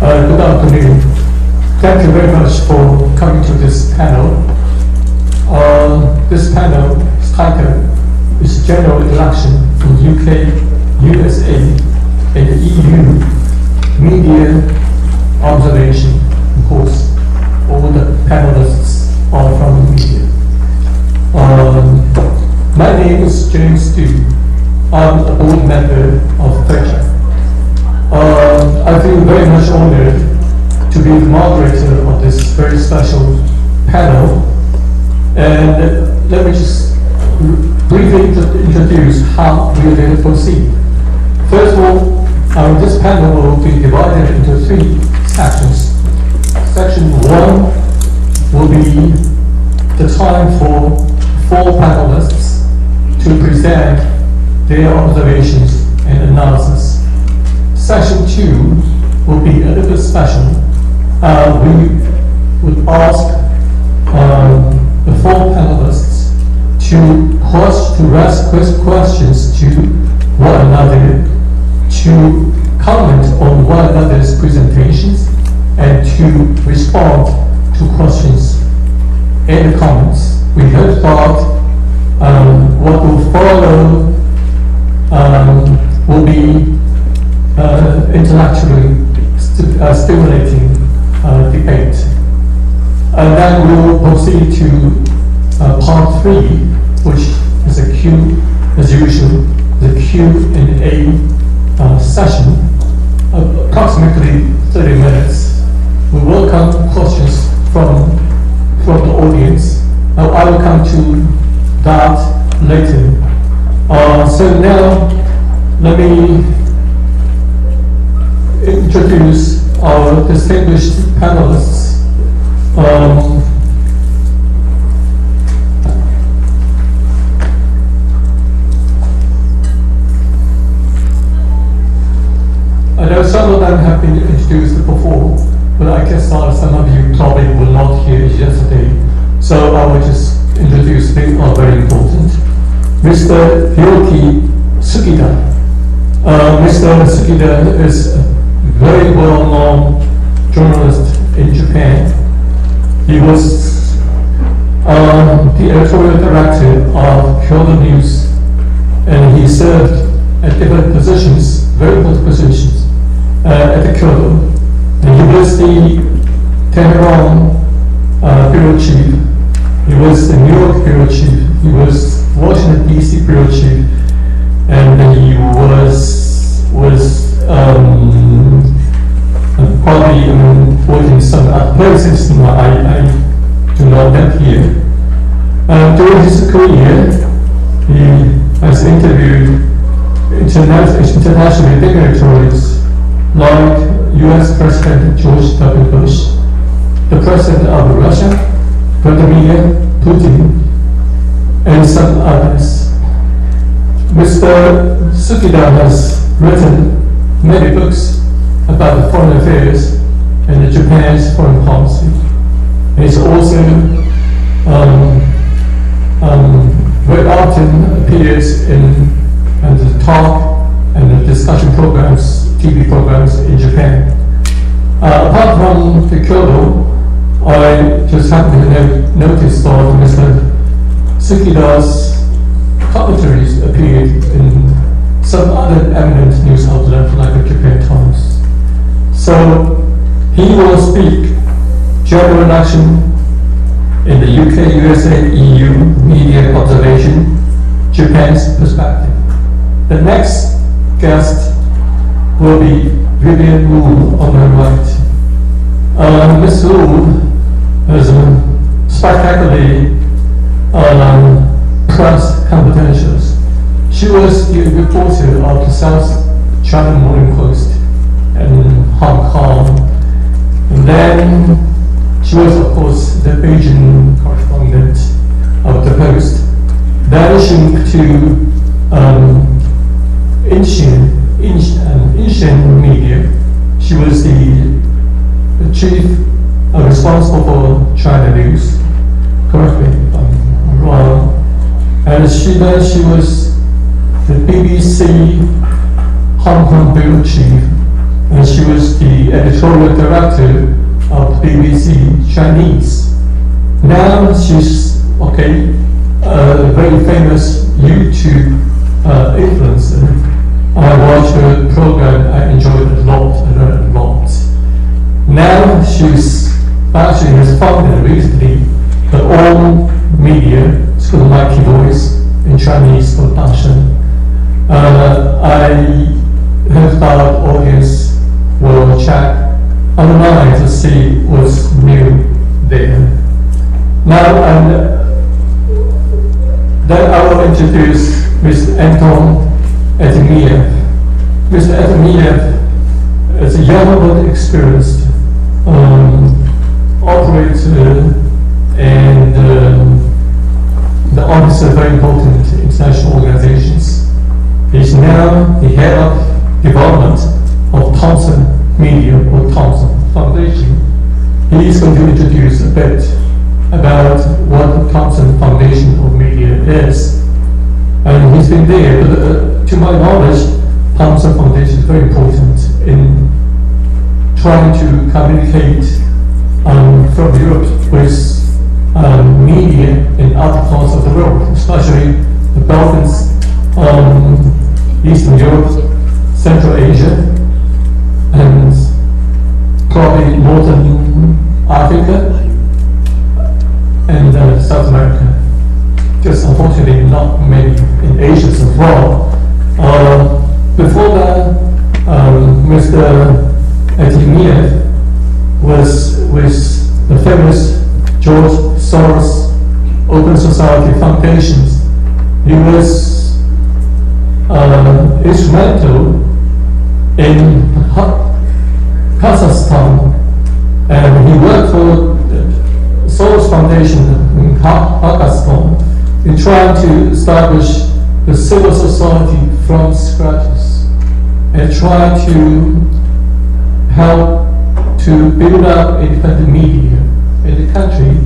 Good afternoon. Thank you very much for coming to this panel. This panel's title is General Election in UK, USA, and the EU Media Observation. Of course, all the panelists are from the media. My name is James Du. I'm a board member of FEJA. I feel very much honored to be the moderator of this very special panel. And let me just briefly introduce how we are going to proceed. First of all, this panel will be divided into 3 sections. Section 1 will be the time for 4 panelists to present their observations and analysis. Section 2 will be a little bit special. We would ask the 4 panelists to ask questions to one another, to comment on one another's presentations, and to respond to questions and comments. We hope that what will follow will be intellectually stimulating debate. And then we will proceed to part 3, which is as usual, the Q&A session, approximately 30 minutes. We welcome questions from the audience. I will come to that later. So now, let me introduce our distinguished panelists. I know some of them have been introduced before, but I guess some of you probably were not here yesterday, so I will just introduce them, are very important. Mr. Hiroki Sugita. Mr. Sugita is a very well-known journalist in Japan. He was the editorial director of Kyoto News, and he served at different positions, very important positions, at the Kyoto. And he was the Tehran bureau chief. He was the New York bureau chief. He was Washington D.C. bureau chief, and he was probably working some other places. I do not have here. During his career, he has interviewed international dignitaries like U.S. President George W. Bush, the President of Russia, Vladimir Putin, and some others. Mr. Sugita has written many books about the foreign affairs and Japan's foreign policy. And he's also very often appears in the talk and the discussion programs, TV programs in Japan. Apart from the Kyoto, I just happened to notice that Mr. Sugita's commentaries appeared in some other eminent news outlets like the Japan Times. So he will speak general election in the UK, USA, EU, media observation, Japan's perspective. The next guest will be Vivian Wu on my right. Ms. Wu has spectacularly press competentials. She was the reporter of the South China Morning Post in Hong Kong. And then she was, of course, the Beijing correspondent of the Post. Then she moved to Asian media. She was the chief responsible for China News. Correct me if I'm wrong. And she was the BBC Hong Kong bureau chief, and she was the the editorial director of BBC Chinese. Now she's a very famous YouTube influencer. I watched her program, I enjoyed it a lot, I learned a lot. Now she has founded recently her own media, it's called Mighty Voice, in Chinese called Dashen. I hope our audience will check online to see what's new there. Now, then I will introduce Mr. Anton Artemyev. Mr. Artemyev is a young but experienced operator and the officer of very important international organizations. He's now the head of development of Thompson Media or Thompson Foundation. He's going to introduce a bit about what the Thompson Foundation of Media is. And he's been there, but to my knowledge, Thompson Foundation is very important in trying to communicate from Europe with media in other parts of the world, especially the Balkans, Eastern Europe, Central Asia, and probably Northern Africa, and South America. Just unfortunately not many in Asia so far. Before that, Mr. Artemyev was with the famous George Soros Open Society Foundations. He was instrumental in Kazakhstan, and he worked for the Soros Foundation in Kazakhstan in trying to establish the civil society from scratch and try to help to build up independent media in the country,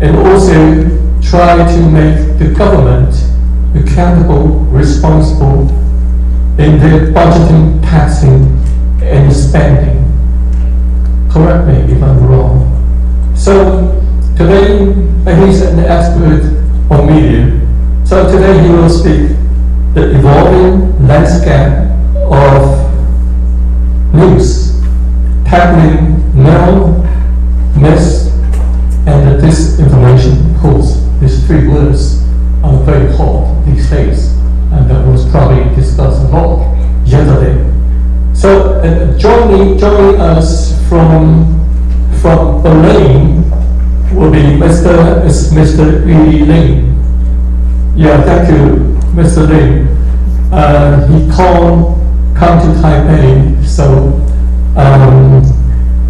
and also try to make the government accountable, responsible in their budgeting, taxing, and spending. Correct me if I'm wrong. So today, he's an expert on media. So today he will speak the evolving landscape of news, tackling known, myths, and the disinformation. Of course, these three words are very hot these days, and that was probably discussed a lot yesterday. So joining us from Berlin will be Mr. Yu-Li Lin. Yeah, thank you, Mr. Lin. He can't come to Taipei, so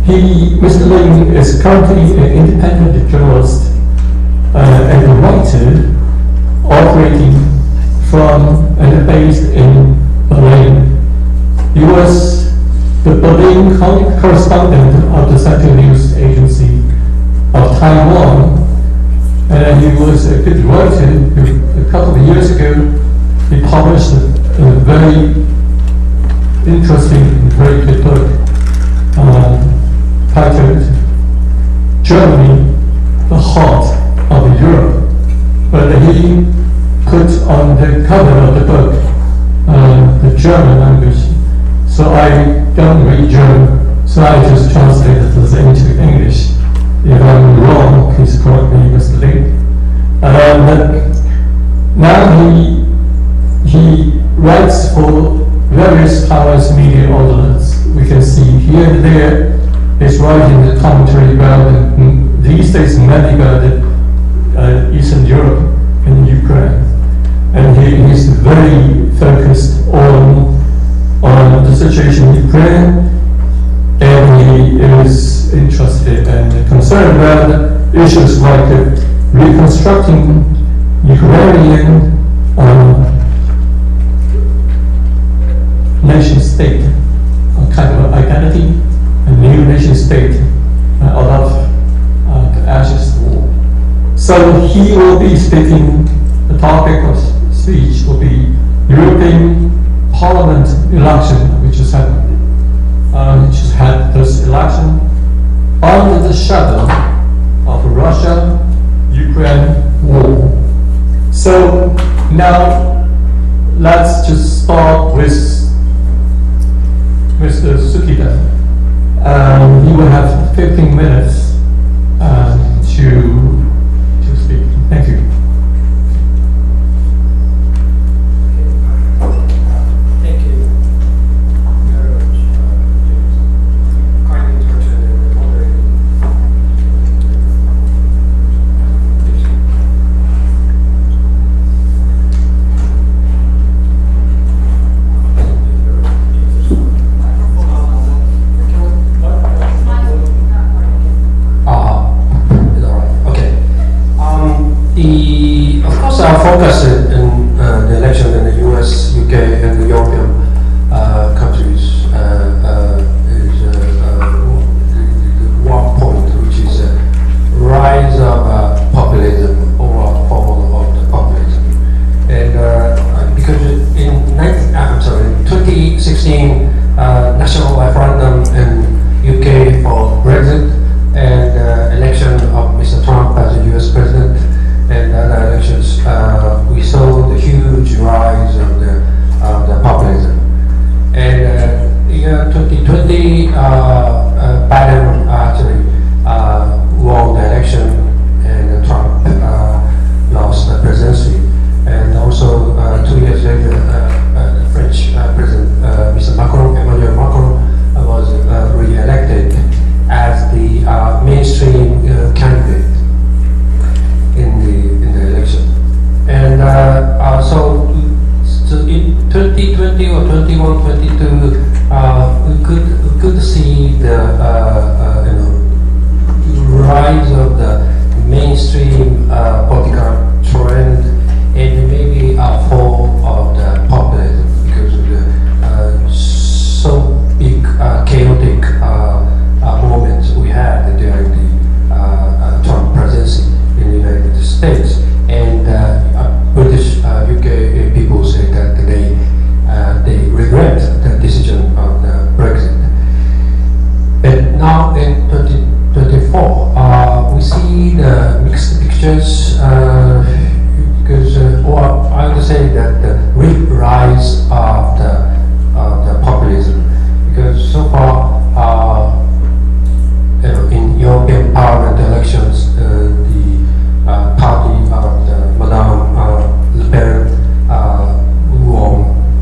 Mr. Lin is currently an independent journalist and a writer operating from and based in Berlin. He was the Berlin correspondent of the Central News Agency of Taiwan, and he was a good writer who, a couple of years ago, he published a very interesting and very good book titled Germany, the Heart of Europe. But he put on the cover of the book the German language. So I don't read German, so I just translated this into English. If I'm wrong, please correct me, Mr. Lin. Now he writes for various Taiwanese media outlets. We can see here and there he's writing the commentary about these days mainly about Eastern Europe and Ukraine. And he's very focused on the situation in Ukraine, and he is interested and concerned about issues like reconstructing Ukrainian nation state, a kind of identity, a new nation state out of the ashes of war. So he will be speaking, the topic of speech will be European Parliament election, which has had this Mr. Sugita. He will have 15 minutes to speak. Thank you. Thank you very much, kind introduction and moderating. Of course, our focus in the election in the US, UK, and the European countries is one point, which is a rise of populism, overall form of the populism. And because in 2016, national referendum in UK for Brexit, and election of Mr. Trump as the US president, and other elections, we saw the huge rise of the populism. And year 2020, Biden actually won the election, and Trump lost the presidency. And also 2 years later, the French president, Mr. Emmanuel Macron, was re-elected as the mainstream candidate in the election. And so in 2020 or 21, 22, we could see the rise of the mainstream political trend, and maybe a fall of the populism because of the so big chaotic moments we had during the Trump presidency in the United States. And British UK people say that they regret the decision of the Brexit. But now in 2024, we see the mixed pictures because, or I would say that the rise of the populism, because so far in European Parliament elections, the party of the Madame Le Pen won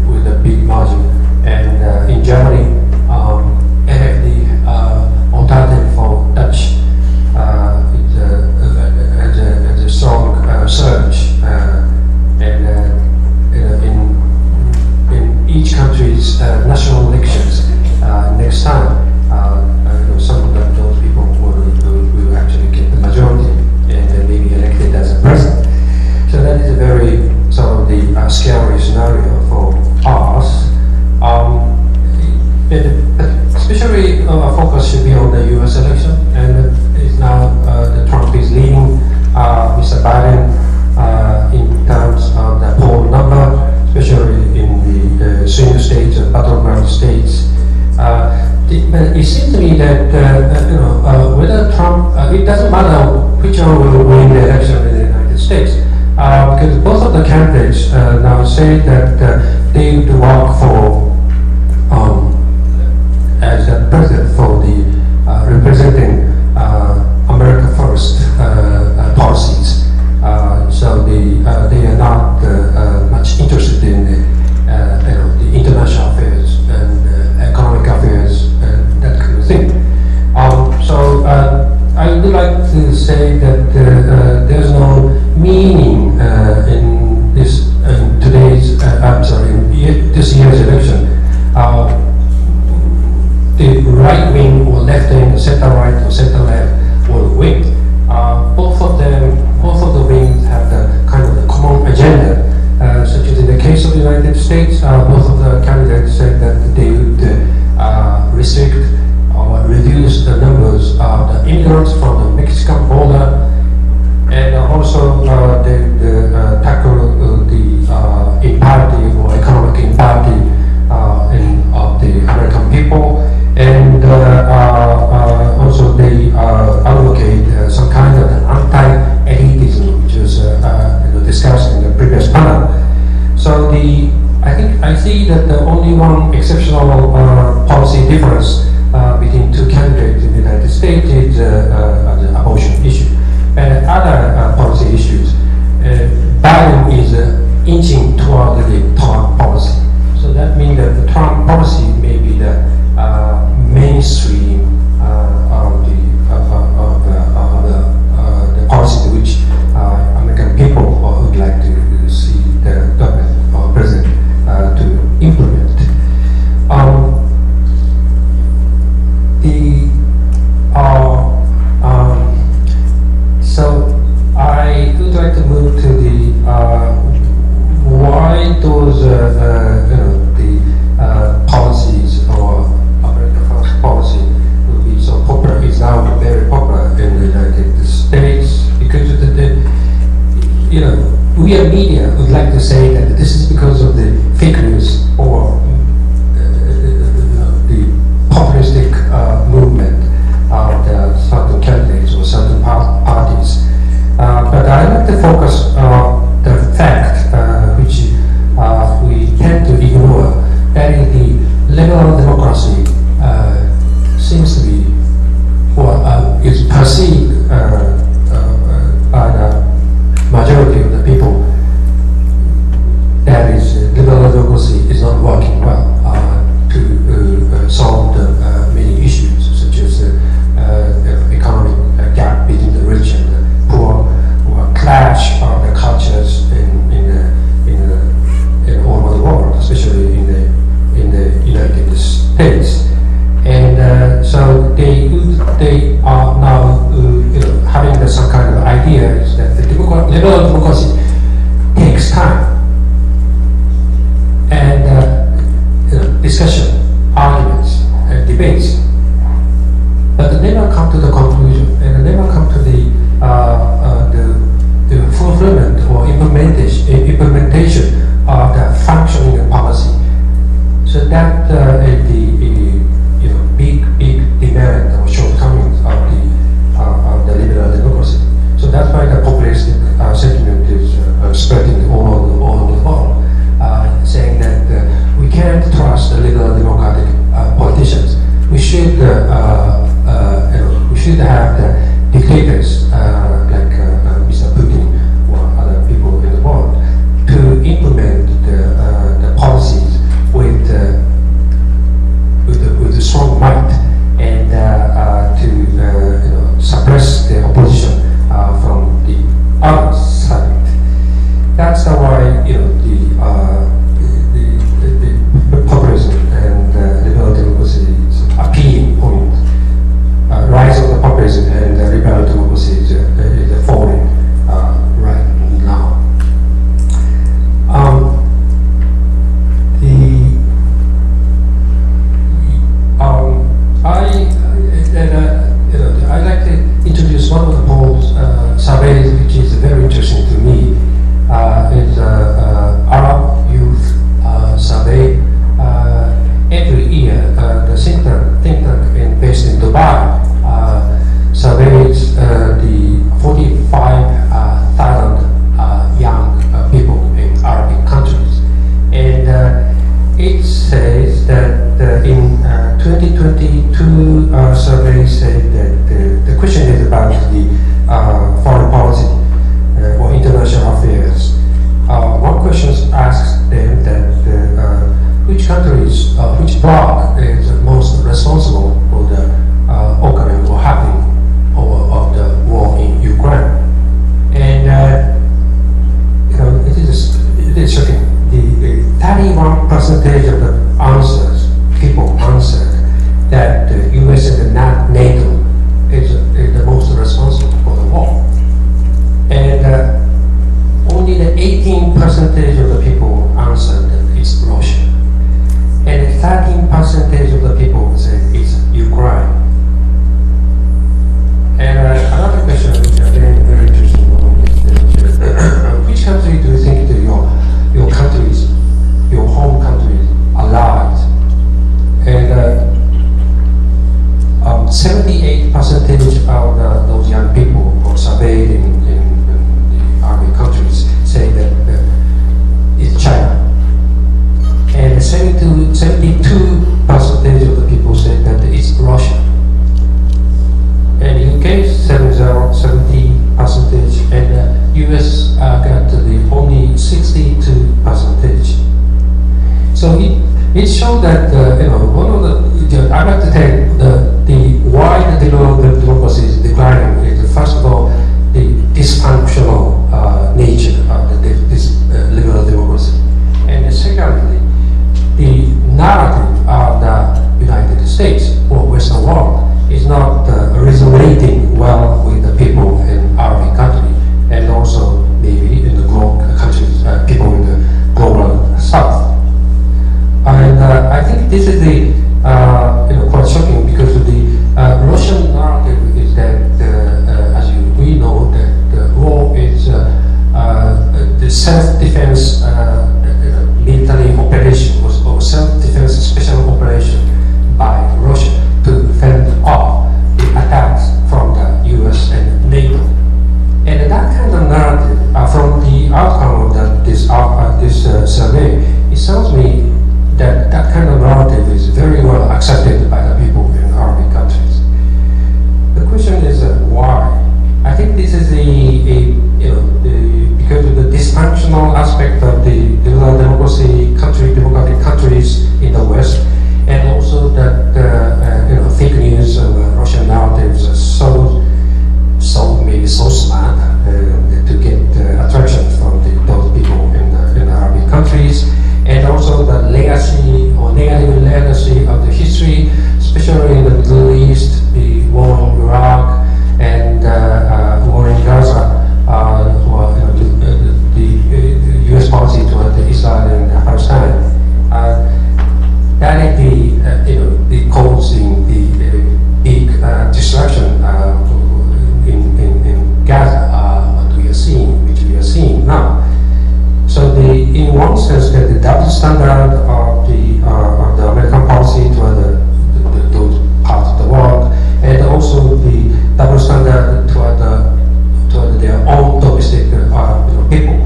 with a big margin, and in Germany, AfD, alternative for Dutch, has a strong surge, and in each country's national elections next time, some of those people will actually get the majority and maybe elected as a president. So that is a very sort of the scary scenario for us. Especially our focus should be on the US election, and it's now the Trump is leading Mr. Biden in terms of the poll number, especially in the swing states and battleground states. But it seems to me that whether Trump, it doesn't matter which one will win the election in the United States, because both of the candidates now say that they would work for as a president for the representing America First policies. So they are not much interested in the international affairs and economic affairs and that kind of thing. So I would like to say that there's no meaning in this today's this year's election. The right wing or left wing, or center right or center left will win. Both of the wings have the kind of the common agenda, such as in the case of the United States, both of the candidates said that they would restrict or reduce the numbers of the immigrants from the Mexican border, and also they tackle the inequality or economic inequality of the American people, and also exceptional policy difference between two candidates in the United States is the abortion issue. And other policy issues, Biden is inching toward the Trump policy. So that means that the Trump policy may be the mainstream of the policy which American people would like to see the government or president to implement. So I would like to move to the why those policies or America First policy will be so popular. It's now very popular in the United States because of we as media would like to say that this is because of the fake news or the populistic movement of the certain candidates or certain parties. But I'd like to focus on the fact which we tend to ignore, that is the liberal democracy seems to be, or is perceived by the majority of the people, that is liberal democracy is not working well to solve the many issues such as economic gap between the rich and the poor, or clash of the cultures in all over the world, especially in the United States. And so they are now having some kind of idea is that the liberal democracy takes time and discussion, arguments, and debates, but they never come to the conclusion and they never come to the fulfillment or implementation of the functioning policy. So that is the big demerit or shortcomings of the liberal democracy. So that's why the populist sentiment is spreading all over the world, saying that we can't trust the liberal democratic politicians. We should have the dictators like Mr. Putin or other people in the world to implement the policies with a strong might and to suppress the opposition from the other side. That's why the populism and liberal democracy is a key point. Rise of the populism and the liberal democracy is falling right now. I'd like to introduce one of the polls surveys which is very interesting to me. It's Arab Youth Survey. Every year, the think tank based in Dubai surveys the 45,000 young people in Arabic countries, and it says that in 2022 survey said that the question is about the foreign policy or international affairs. One question asks them that which countries, which bloc is most responsible for the occurring or happening of the war in Ukraine, and it is shocking. The 31% of the people answered that the U.S. and NATO it showed that one of the I like to take the why the democracy is declining is first of all the dysfunctional nature of this liberal democracy, and secondly the narrative of the United States or Western world is not resonating well with the people in Arabic country and also maybe in the global countries, people in the global south. And I think this is the quite shocking because of the Russian narrative is that as we know that the war is the self-defense military operation or self-defense special operation by Russia to fend off the attacks from the U.S. and NATO. And that kind of narrative, from the outcome of this survey, it sounds to me that that kind of narrative is very well accepted by the people in Arabic countries. The question is why? I think this is because of the dysfunctional aspect of the liberal democracy democratic countries in the West, and also that fake news and Russian narratives are maybe so smart to get attraction from those people in the Arabic countries, and also the legacy or negative legacy of the history, especially in the Middle East, the war in Iraq and war in Gaza, the U.S. policy toward Israel and Palestine. That is the causing the big destruction in Gaza, which we are seeing now. So in one sense, that the double standard of the American policy toward those parts of the world, and also the double standard toward their own domestic people.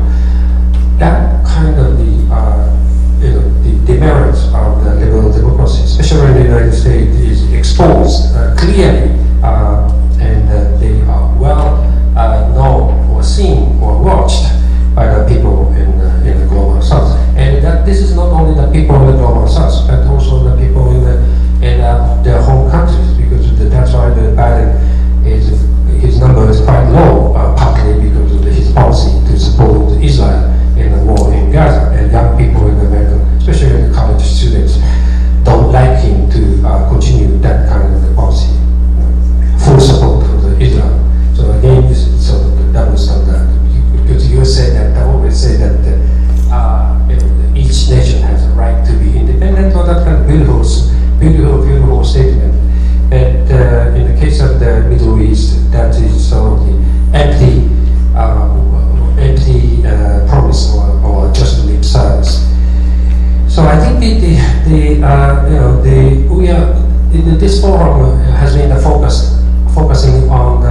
That kind of the demerits of the liberal democracy, especially in the United States, is exposed clearly, and they are well known or seen or watched by the people in the global south. And that this is not only the people in the global south, but also the people in their home countries, because that's why the Biden his number is quite low, partly because of his policy to support Israel in the war in Gaza, and young people in America, especially the college students, don't like him to continue that kind of policy, full support for Israel. So again, this is sort of the double standard, because you say that I always say that each nation has a right to be independent, or that kind of beautiful statement. But in the case of the Middle East, that is sort of the empty promise or just lip service. So I think this forum has been focusing on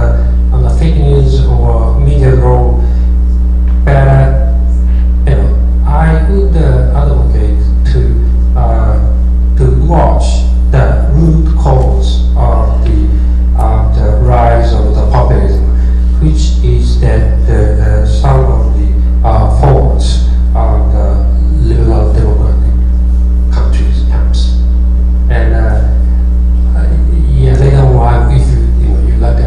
the fake news or media role, but I would advocate to watch the root cause of the rise of the populism, which is that some of the faults of the liberal democratic countries camps. And later on, if you like to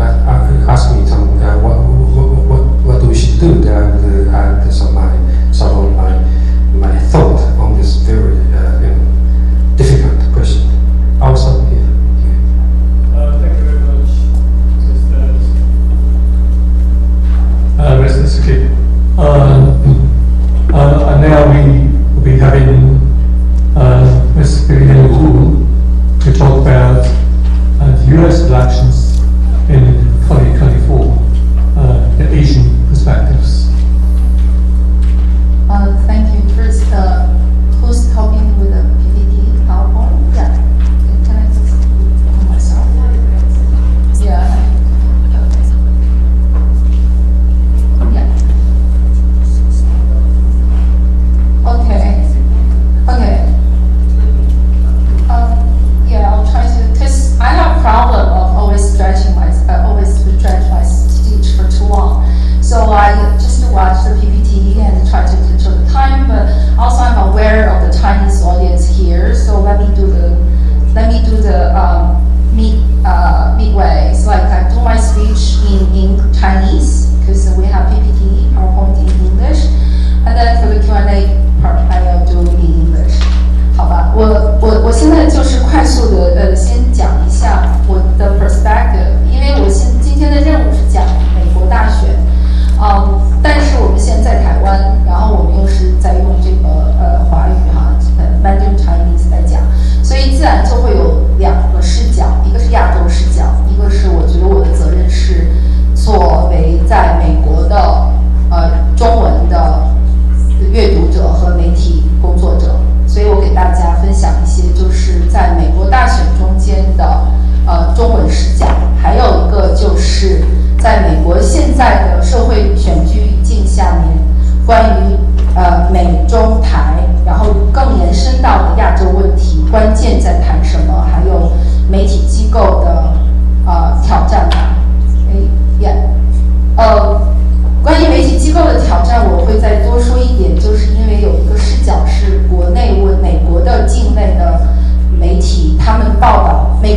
ask me some what we should do, and some of my thought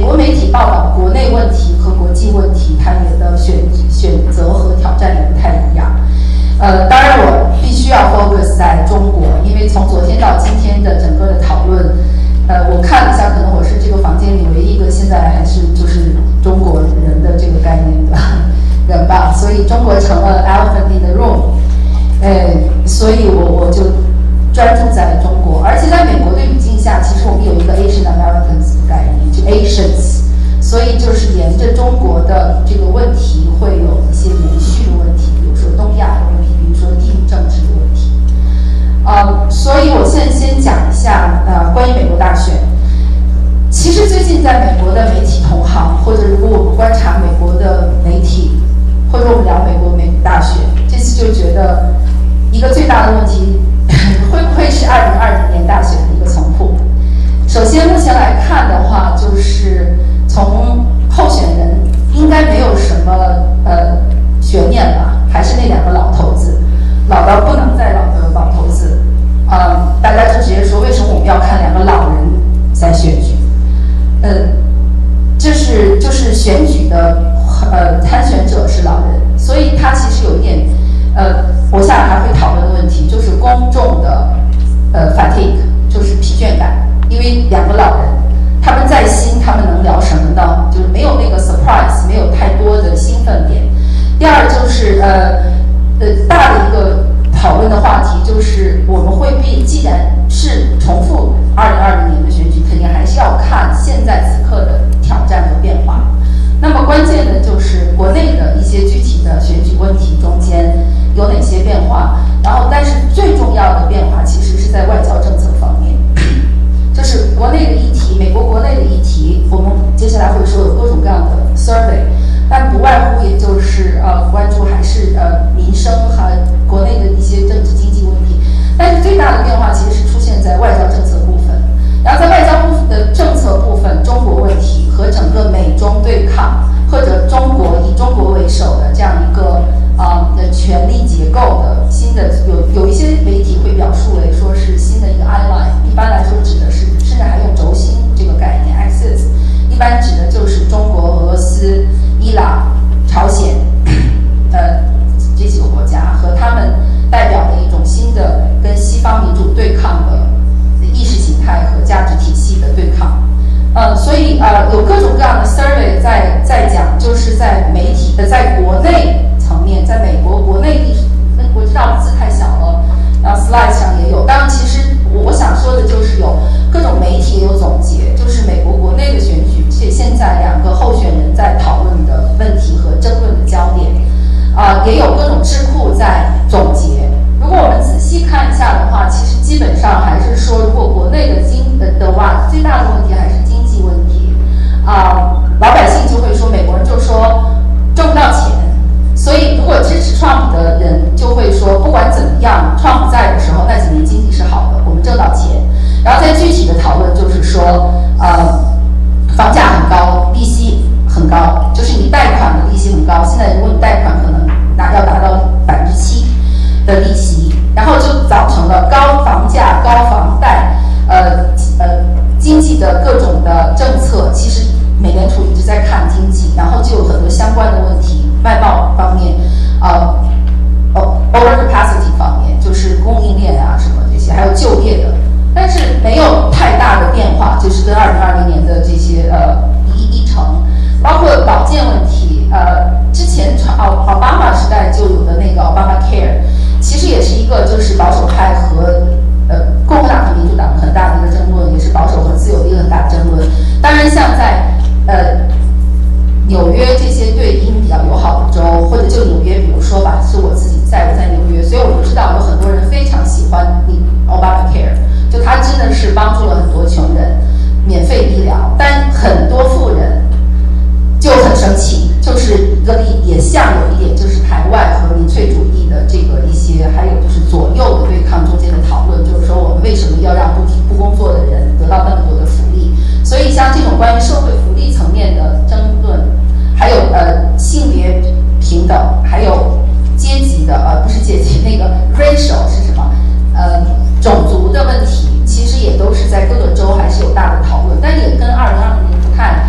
国媒体报道国内问题和国际问题，它也的选择和挑战也不太一样。当然我必须要 focus 在中国，因为从昨天到今天的整个的讨论，我看了一下，可能我是这个房间里唯一一个现在还是就是中国人的这个概念的人吧，所以中国成了 elephant in the room，所以我就专注在中国，而且在美国的语境下，其实我们有一个 Asian Americans 的概念，就 Asians， 所以就是沿着中国的这个问题会有一些延续的问题，比如说东亚的问题，比如说地域政治的问题。所以我现在先讲一下关于美国大选。其实最近在美国的媒体同行，或者如果我们观察美国的媒体，或者我们聊美国美大选，这次就觉得一个最大的问题，会不会是2020年大选的一个重复？首先目前来看的话，就是从候选人应该没有什么悬念吧，还是那两个老头子，老到不能再老的老头子。大家就直接说，为什么我们要看两个老人在选举？就是选举的参选者是老人，所以他其实有一点我下来还会讨论的问题，就是公众的fatigue， 就是疲倦感，因为两个老人他们在新，他们能聊什么呢？就是没有那个 surprise， 没有太多的兴奋点。第二就是大的一个讨论的话题就是我们会既然是重复2020年的选举，肯定还是要看现在此刻的挑战和变化。那么关键的就是国内的一些具体的选举问题中间有哪些变化，然后但是最重要的变化其实是在外交政策方面，就是国内的议题，美国国内的议题，我们接下来会说有各种各样的 survey， 但不外乎也就是关注还是民生和国内的一些政治经济问题，但是最大的变化其实是出现在外交政策部分。然后在外交部分的政策部分，中国问题和整个美中对抗，或者中国以中国为首的这样一个权力结构的新的有一些媒体会表述为说是新的一个 ally， 一般来说指的是甚至还用轴心这个概念 axis， 一般指的就是中国、俄罗斯、伊朗、朝鲜这几个国家和他们代表的一种新的跟西方民主对抗的意识形态和价值体系的对抗。所以有各种各样的 survey 在讲，就是在媒体在国内层面，在美国国内我知道字太小了，然后 slide 上也有。当然，其实我想说的就是有各种媒体有总结，就是美国国内的选举，现在两个候选人在讨论的问题和争论的焦点，也有各种智库在总结。如果我们仔细看一下的话，其实基本上还是说，如果国内的话，最大的问题还是经济问题。老百姓就会说，美国人就说挣不到钱，所以如果支持 Trump 的人就会说，不管怎么样 ，Trump 在的时候那几年经济是好的，我们挣到钱。然后在具体的讨论就是说，房价很高，利息很高，就是你贷款的利息很高。现在如果你贷款可能要达到7%的利息，然后就造成了高房价、高房贷，经济的各种的政策，其实美联储一直在看经济，然后就有很多相关的问题，外贸方面，overcapacity 方面，就是供应链啊什么这些，还有就业的，但是没有太大的变化，就是跟2020年的这些议程，包括保健问题，之前奥巴马时代就有的那个 Obamacare， 其实也是一个就是保守派和共和党和民主党很大的一个争论，也是保守和自由的一个很大的争论。当然，像在纽约这些对英比较友好的州，或者就纽约，比如说吧，是我自己在纽约，所以我就知道有很多人非常喜欢Obamacare， 就它真的是帮助了很多穷人，免费医疗，但很多富人就很生气，就是一个也像有一点就是台湾和民粹主义的这个一些，还有就是左右的对抗中间的讨论，就是说我们为什么要让不工作的人得到那么多的福利？所以像这种关于社会福利层面的争论，还有性别平等，还有阶级的不是阶级，那个 racial 是什么？种族的问题，其实也都是在各个州还是有大的讨论，但也跟2020年不太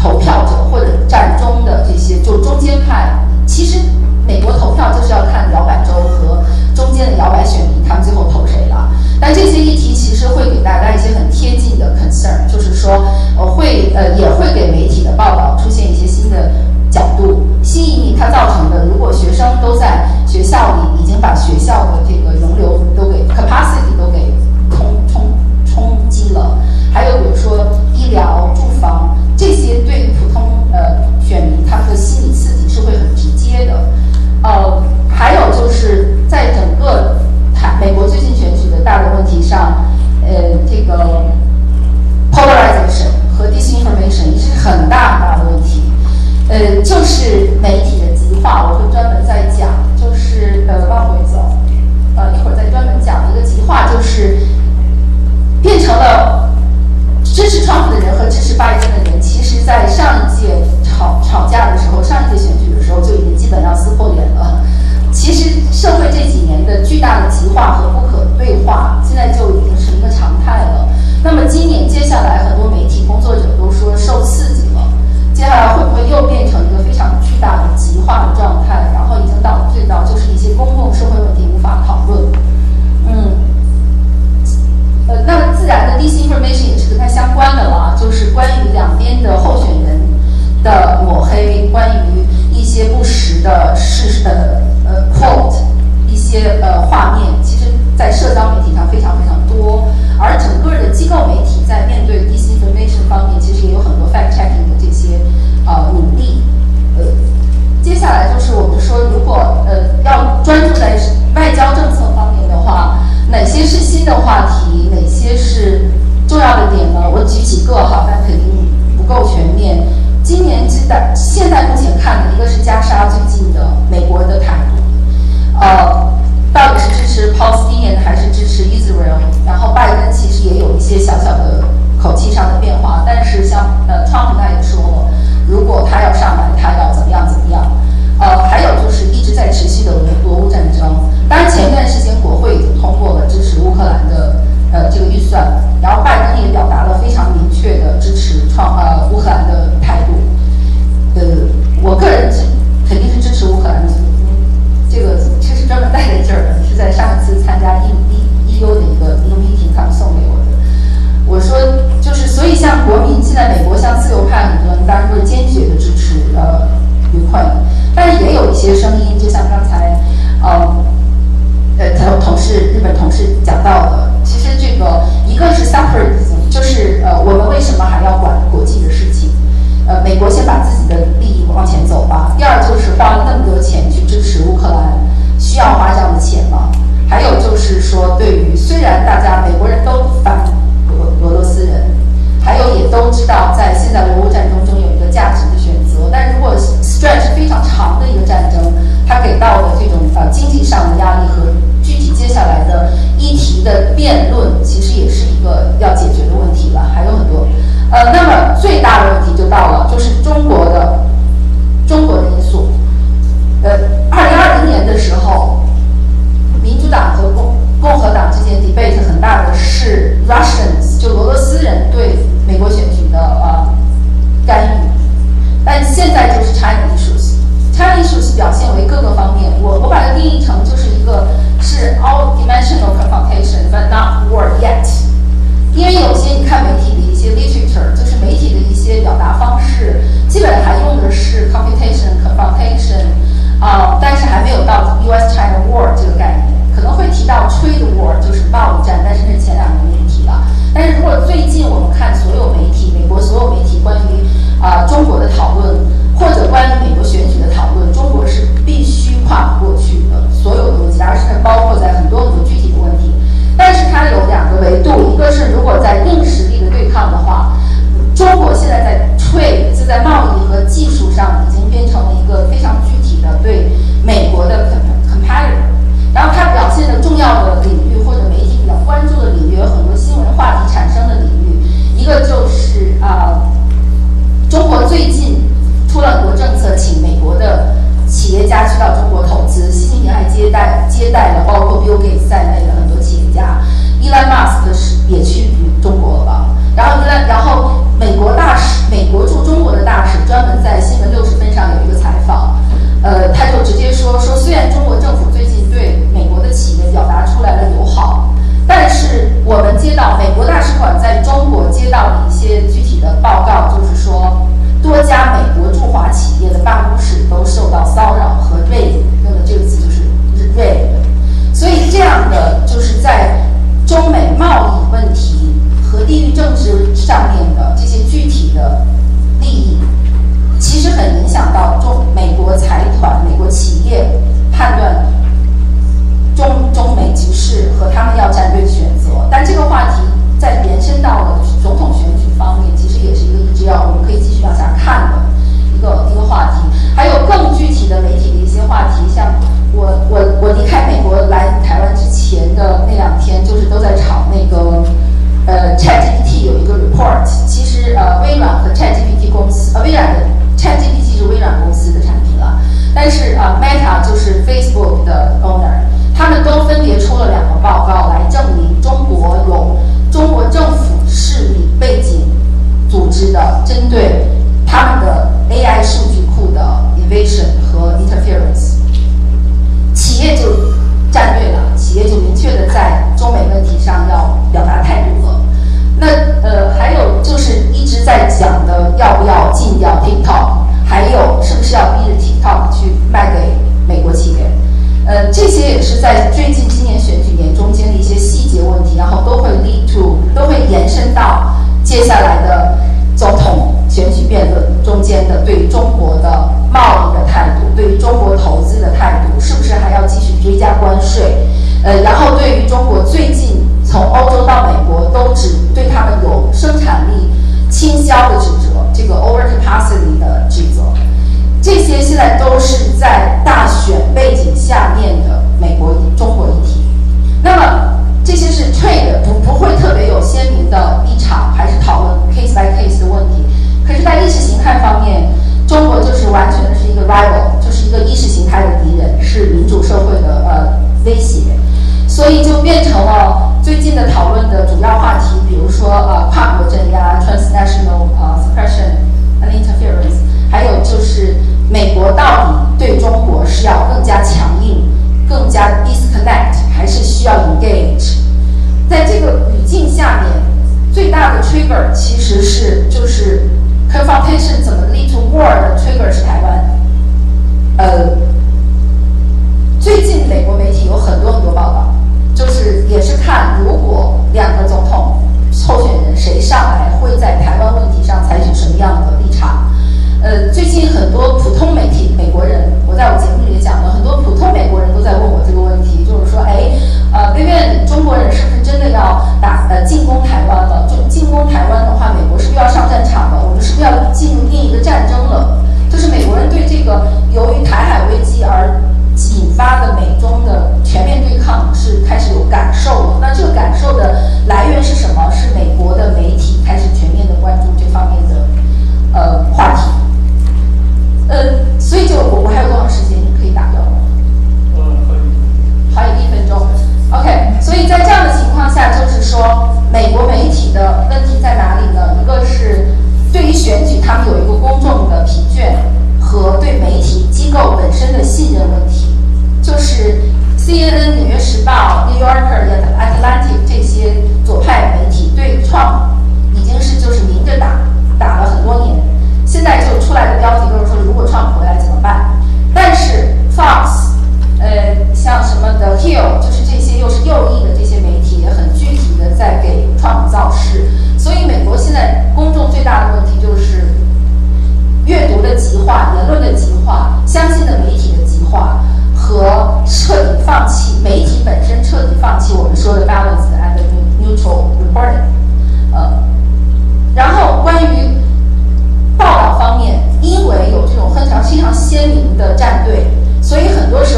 投票者或者占中的这些就中间派，其实美国投票就是要看摇摆州和中间的摇摆选民他们最后投谁了。但这些议题其实会给大家一些很贴近的 concern， 就是说也会给媒体的报道出现一些新的角度。新移民它造成的，如果学生都在学校里已经把学校的这个容留都给 capacity 都给冲击了，还有比如说医疗、住房这些对于普通选民他们的心理刺激是会很直接的。还有就是在整个美国最近选举的大的问题上，这个 Polarization 和 disinformation 也是很大很大的问题。就是媒体的极化，我会专门再讲，就是往回走，一会儿再专门讲一个极化，就是变成了支持川普的人和支持拜登的人，其实在上一届吵架的时候，上一届选举的时候就已经基本要撕破脸了。其实社会这几年的巨大的极化和不可对话，现在就已经是一个常态了。那么今年接下来很多媒体工作者都说受刺激了，接下来会不会又变成一个非常巨大的极化的状态，然后已经导致到就是一些公共社会问题无法讨论。那么自然的 disinformation 也是跟它相关的了，就是关于两边的候选人的抹黑，关于一些不实的quote， 一些画面，其实在社交媒体上非常非常多，而整个的机构媒体在面对 disinformation 方面，其实也有很多 fact checking 的这些努力。接下来就是我们说，如果要专注在外交政策方面的话，哪些是新的话题，哪些是重要的点呢？我举几个哈，但肯定不够全面。今年现在目前看的一个是加沙最近的美国的态度，到底是支持 Palestinian 还是支持 Israel？ 然后拜登其实也有一些小小的口气上的变化，但是像川普他也说了，如果他要上来，他要怎么样怎么样。还有就是一直在持续的俄乌战争。当然前段时间国会已经通过了支持乌克兰的这个预算，然后拜登也表达了非常明确的支持乌克兰的态度。我个人肯定是支持乌克兰的。这是专门带在这儿的，是在上一次参加 EU 的一个 meeting 他们送给我的。我说就是所以像国民现在美国像自由派很多人当然会坚决的支持Ukraine， 但是也有一些声音，就像刚才日本同事讲到的，其实这个一个是 separatism， 就是我们为什么还要管国际的事情？美国先把自己的利益往前走吧。第二就是花了那么多钱去支持乌克兰，需要花这样的钱吗？还有就是说，对于虽然大家美国人都反俄罗斯人，还有也都知道在现在俄乌战争中有一个价值的选择，但如果 stretch 非常长的一个战争，它给到的这种经济上的压力和具体接下来的议题的辩论，其实也是一个要解决的问题了，还有很多。那么最大的问题就到了，就是中国的因素。2020年的时候，民主党和共和党之间 debate 很大的是 Russians， 就俄罗斯人对美国选举的干预。但现在就是 China issues。China issues 表现为各个方面，我把它定义成就是一个是 all-dimensional confrontation but not war yet。因为有些你看媒体的一些 literature， 就是媒体的一些表达方式，基本还用的是 confrontation， 但是还没有到 U.S.-China war 这个概念，可能会提到 trade war， 就是贸易战，但是那是前2年的议题了。但是如果最近我们看所有媒体，美国所有媒体关于中国的讨论，或者关于美国选举的讨论，中国是必须跨不过去的所有的东西，而且包括在很多具体的问题。但是它有2个维度，一个是如果在硬实力的对抗的话，中国现在在 trade， 就在贸易和技术上已经变成了一个非常具体的对美国的 competitor。然后它表现的重要的领域或者媒体比较关注的领域，有很多新闻话题产生的领域，一个就是中国最近出了很多政策，请美国的企业家去到中国投资，习近平还接待了包括 Bill Gates 在内的很多企业家，Elon Musk 也去中国了吧？然后美美国驻中国的大使专门在新闻60分上有一个采访，他就直接说，虽然中国政府最近对美国的企业表达出来了友好，但是我们接到美国大使馆在中国接到的一些具体的报告，就是说多家美国驻华企业的办公室都受到骚扰和 raid， 用的这个词就是 raid。所以这样的就是在中美贸易问题和地域政治上面的这些具体的利益，其实很影响到美国财团、美国企业判断中美局势和他们要站队的选择。但这个话题在延伸到了总统选举方面，其实也是一个一直我们可以继续往下看的一个话题。还有更具体的媒体的一些话题，像我离开美国来台湾之前的那2天，就是都在炒那个ChatGPT 有一个 report， 其实微软和 ChatGPT 公司，微软的 ChatGPT 是微软公司的产品了，但是Meta 就是 Facebook 的 owner， 他们都分别出了2个报告来证明中国有中国政府势力背景组织的针对他们的 AI 数据库的 invasion 和 interference。企业就站队了，企业就明确的在中美问题上要表达态度了。那还有就是一直在讲的要不要禁掉 TikTok， 还有是不是要逼着 TikTok 去卖给美国企业？这些也是在最近今年选举年中间的一些细节问题，然后都会延伸到接下来的总统选举辩论中间的对于中国的贸易的态度，对于中国投资的态度，是不是还要继续追加关税？然后对于中国最近从欧洲到美国都只对他们有生产力倾销的指责，这个 overcapacity 的指责，这些现在都是在大选背景下面的中国议题。那么这些是 trade 不会特别有鲜明的立场，还是讨论 case by case 的问题。可是，在意识形态方面，中国就是完全的是一个 rival， 就是一个意识形态的敌人，是民主社会的威胁。所以就变成了最近的讨论的主要话题，比如说跨国镇压 transnational suppression and interference， 还有就是美国到底对中国是要更加强硬、更加 disconnect， 还是需要 engage？ 在这个语境下面，最大的 trigger 其实就是 confrontation 怎么 lead to war 的 trigger 是台湾。最近美国媒体有很多报道，就是也是看如果2个总统候选人谁上来，会在台湾问题上采取什么样的立场。最近很多普通媒体美国人，我在我节目里也讲了，很多普通美国人都在问我这个问题，就是说，Vivian， 中国人是不是真的要进攻台湾了？就进攻台湾的话，美国是不是要上战场了？我们是不是要进入另一个战争了？就是美国人对这个由于台海危机而引发的美中的全面对抗是开始有感受了。那这个感受的来源是什么？是美国的媒体开始全面的关注这方面的话题。所以我还有多少时间？你可以打断我。可以。还有1分钟。OK， 所以在这样的情况下，就是说美国媒体的问题在哪里呢？一个是对于选举，他们有一个公众的疲倦和对媒体机构本身的信任问题，就是 CNN、纽约时报、New Yorker、Atlantic 这些左派媒体对Trump已经是就是明着打了很多年，现在就出来的标题都是说如果Trump回来怎么办？但是 Fox，像什么 The Hill， 就是这些又是右翼的这些媒体也很具体的在给Trump造势，所以美国现在公众最大的问题就是阅读的极化、言论的极化、相信的媒体的极化和彻底放弃媒体本身，彻底放弃我们说的 balanced and neutral reporting。然后关于报道方面，因为有这种非常鲜明的站队，所以很多时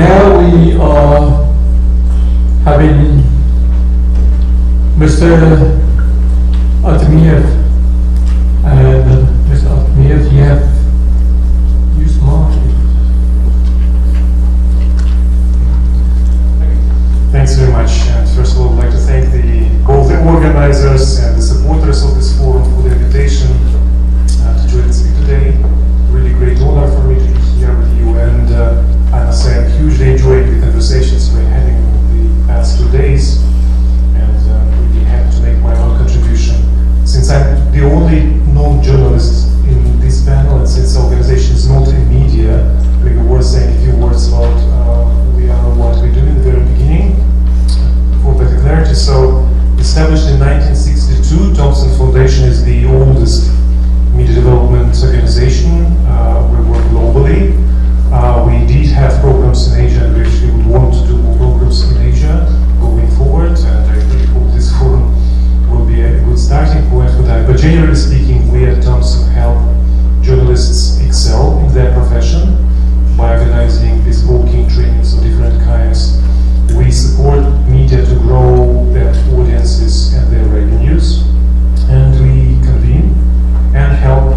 now we are having Mr. Artemyev, and Mr. Artemyev, you have used mine. Thanks very much. And first of all, I'd like to thank both the organizers and the supporters of this forum for the invitation to join and speak today. Really great honor for me to be here with you, and I must say I've hugely enjoyed the conversations we're having the past 2 days, and really happy to make my own contribution. Since I'm the only non-journalist in this panel, and since the organization is not in media, maybe worth saying a few words about who we are and what we do in the very beginning, for better clarity. So, established in 1962, Thomson Foundation is the oldest media development organization. We work globally. We did have programs in Asia, and we actually would want to do more programs in Asia going forward, and I really hope this forum will be a good starting point for that. But generally speaking, we at Thomson help journalists excel in their profession by organizing bespoke trainings of different kinds. We support media to grow their audiences and their revenues, and we convene and help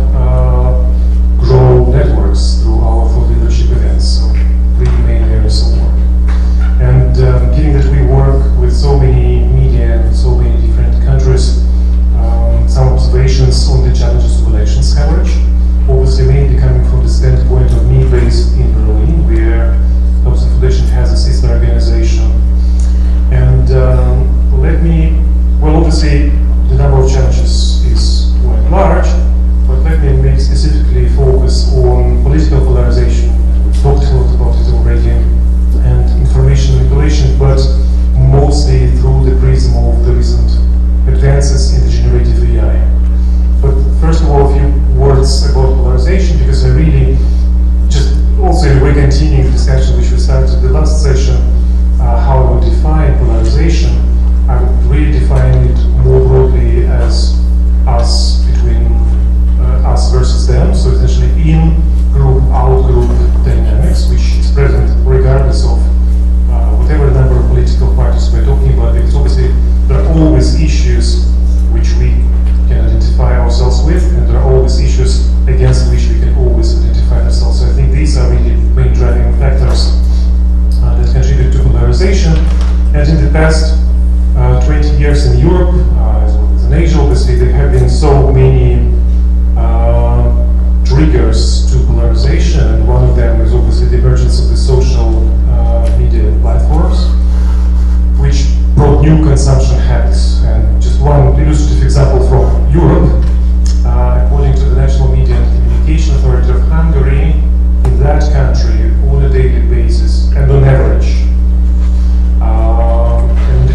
grow networks through our thought leadership events. So, three main areas of work. And given that we work with so many media and so many different countries, some observations on the challenges of elections coverage, obviously mainly coming from the standpoint of me based in Berlin, where Thomson Foundation has a sister organization. And obviously the number of challenges is quite large, but let me make specifically focus on political polarization. We've talked a lot about it already, and information manipulation, but mostly through the prism of the recent advances in the generative AI. But first of all, a few words about polarization, because I really just also in a way continuing the discussion which we started the last session, how I would define polarization. I would really define it more broadly as us between us versus them, so essentially in-group, out-group dynamics, which is present regardless of whatever number of political parties we're talking about, because obviously there are always issues which we can identify ourselves with, and there are always issues against which we can always identify ourselves. So I think these are really main driving factors that contribute to polarization. And in the past 20 years in Europe, as well as in Asia, obviously there have been so many triggers to polarization, and one of them is obviously the emergence of the social media platforms, which brought new consumption habits. And just one illustrative example from Europe, according to the National Media and Communication Authority of Hungary, in that country, on a daily basis, and on average, and in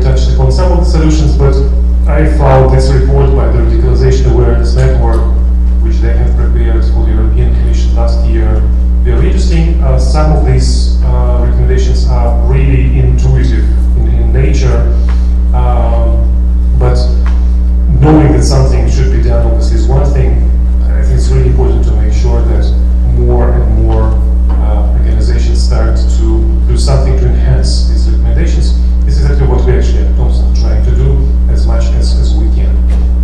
touched upon some of the solutions, but I found this report by the Radicalization Awareness Network, which they have prepared for the European Commission last year, very interesting. Some of these recommendations are really intuitive in nature, but knowing that something should be done obviously is one thing. I think it's really important to make sure that more and more organizations start to do something to enhance these recommendations. This is exactly what we actually at Thomson are trying to do as much as we can,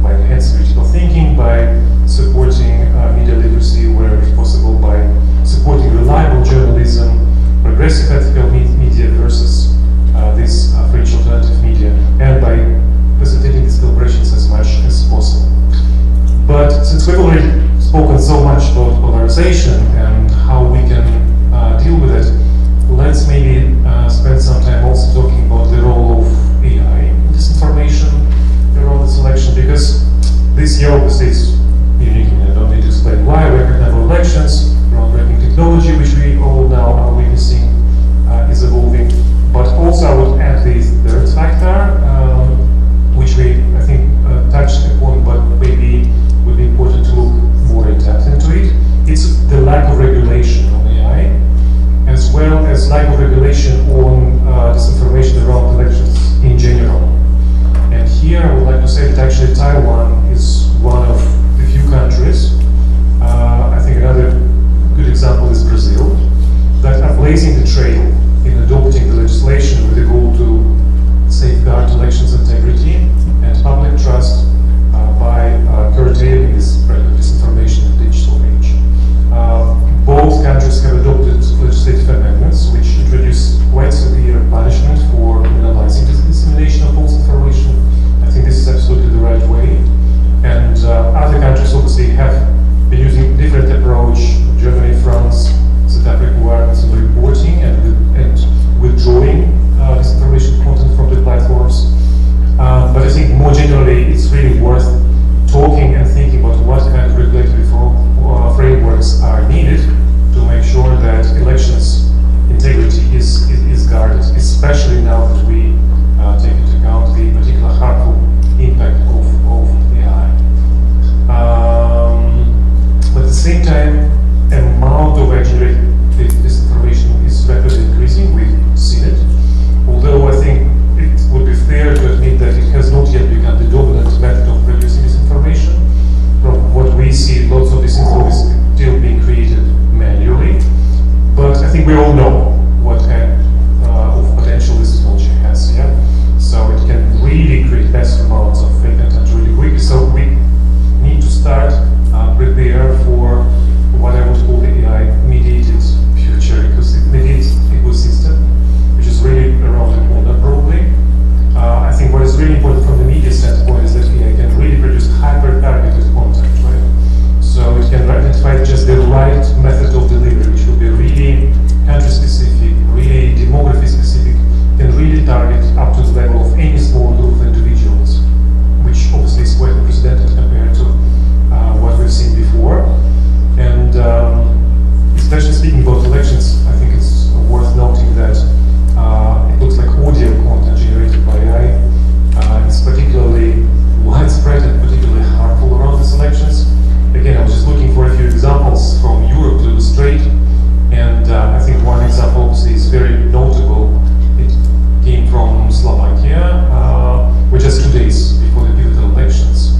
by enhancing critical thinking, by supporting media literacy wherever possible, by supporting reliable journalism, progressive ethical media versus this fringe alternative media, and by facilitating these collaborations as much as possible. But since we've already spoken so much about polarization and how we can deal with it, let's maybe spend some time also talking about the role of AI in disinformation around this election, because this year obviously is unique, and I don't need to explain why. We have number of elections, groundbreaking technology, which we all now are witnessing, is evolving. But also I would add the third factor, which we, I think, touched upon, but maybe would be important to look more in depth into it. It's the lack of regulation on AI, as well as lack of regulation on disinformation around elections in general. And here I would like to say that actually Taiwan is one of the few countries, I think another good example is Brazil, that are blazing the trail in adopting the legislation with the goal to safeguard elections integrity and public trust by curtailing this spread of disinformation in the digital age. Both countries have adopted legislative amendments which introduce quite severe punishment for criminalizing the dissemination of false information. I think this is absolutely the right way. And other countries obviously have been using different approach. Germany, France set up requirements on reporting and withdrawing disinformation content from the platforms. But I think more generally, it's really worth talking and thinking about what kind of regulatory frameworks are needed to make sure that elections integrity is guarded, especially now that we take into account the particular harmful impact of AI. But at the same time, amount of actually disinformation is rapidly increasing. We've seen it. Although I think it would be fair to admit that it has not yet become the dominant method of producing disinformation. From what we see, lots of disinformation is still being created manually. But I think we all know what kind of potential this technology has. Yeah? So it can really create massive amounts of fake content really quickly. So we need to start prepare for what I would call the AI-mediated future ecosystem, which is really around the corner probably. I think what is really important from the media standpoint is that AI can really produce hyper-targeted content, right? So it can identify just the right method of delivery, which will be really country-specific, really demography-specific, can really target up to the level of any small group of individuals, which obviously is quite unprecedented compared to what we've seen before. And especially speaking about elections, I think it's worth noting that it looks like audio content generated by AI is particularly widespread and particularly harmful around these elections. Again, I was just looking for a few examples from Europe to illustrate, and I think one example obviously is very notable. It came from Slovakia, which is 2 days before the pivotal elections.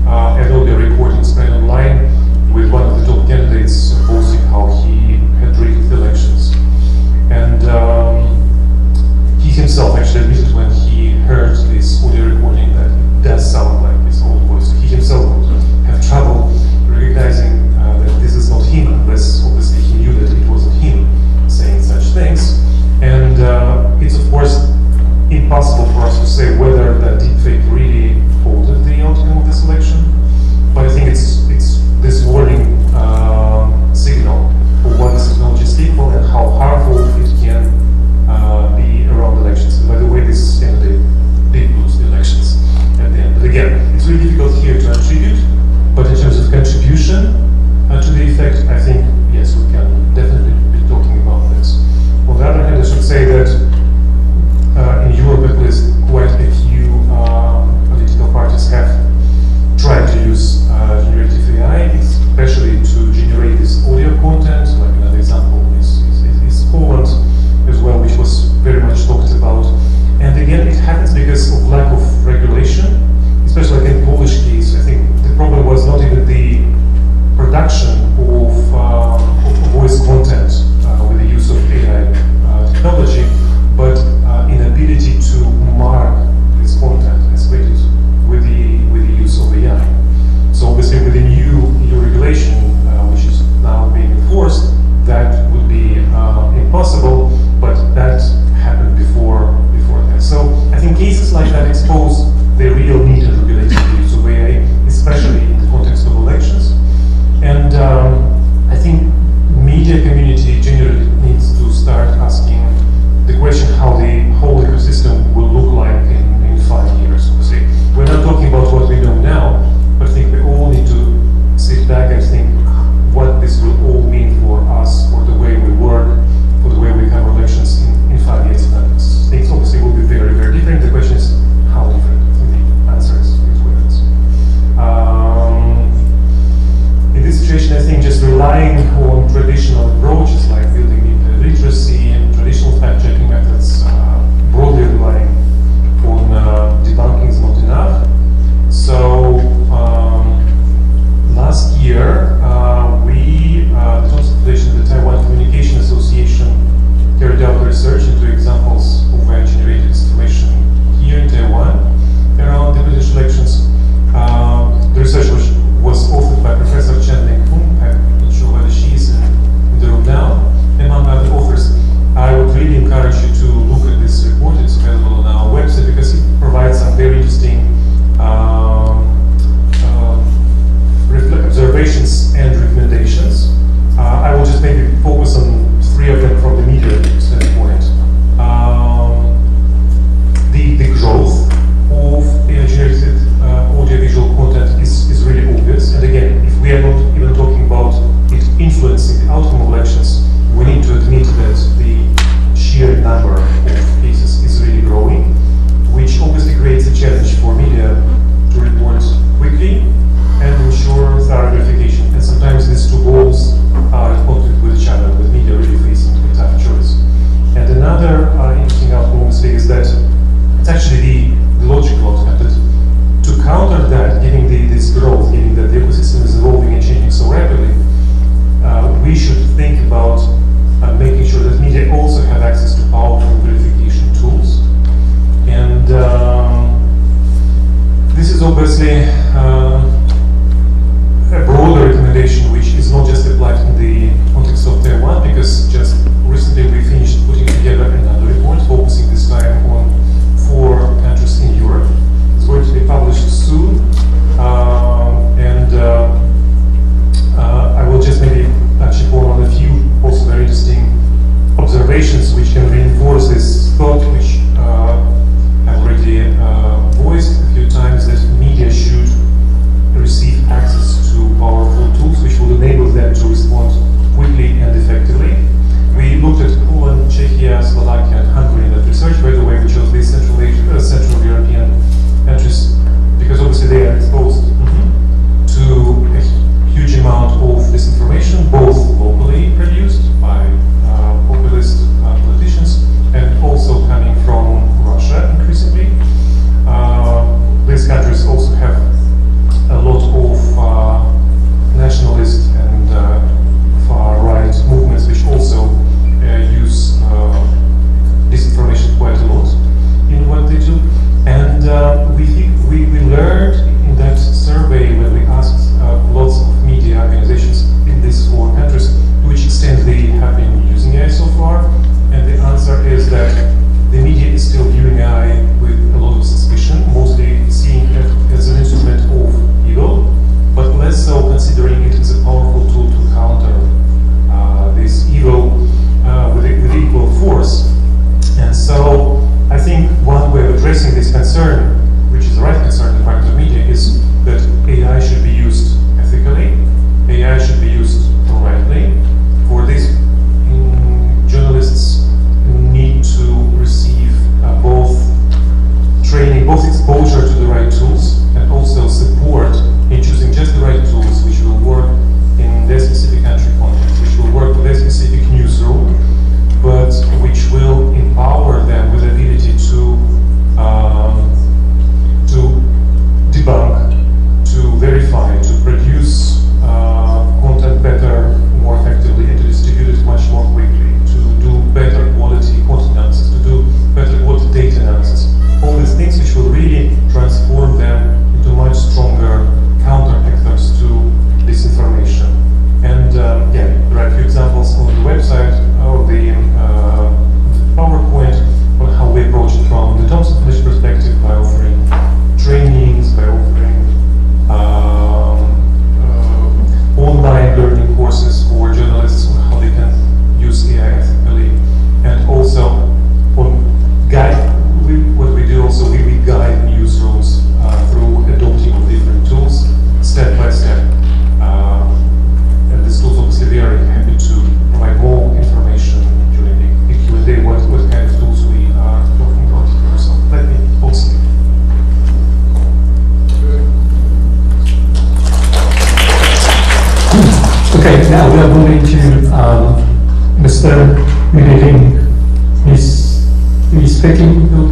And all the recording spread online with one of the top candidates posting how he had rigged the elections. And he himself actually admitted when he heard this audio recording that it does sound like his own voice. He himself would have trouble recognizing that this is not him, unless obviously he knew that it wasn't him saying such things. And it's of course impossible for us to say whether that deepfake really altered the outcome of this election. But I think it's this warning signal for what this technology is capable and how harmful it can be around elections. And by the way, this candidate did lose the elections at the end. But again, it's really difficult here to attribute. But in terms of contribution to the effect, I think, yes, we can definitely be talking about this. On the other hand, I should say that in Europe, at least, quite a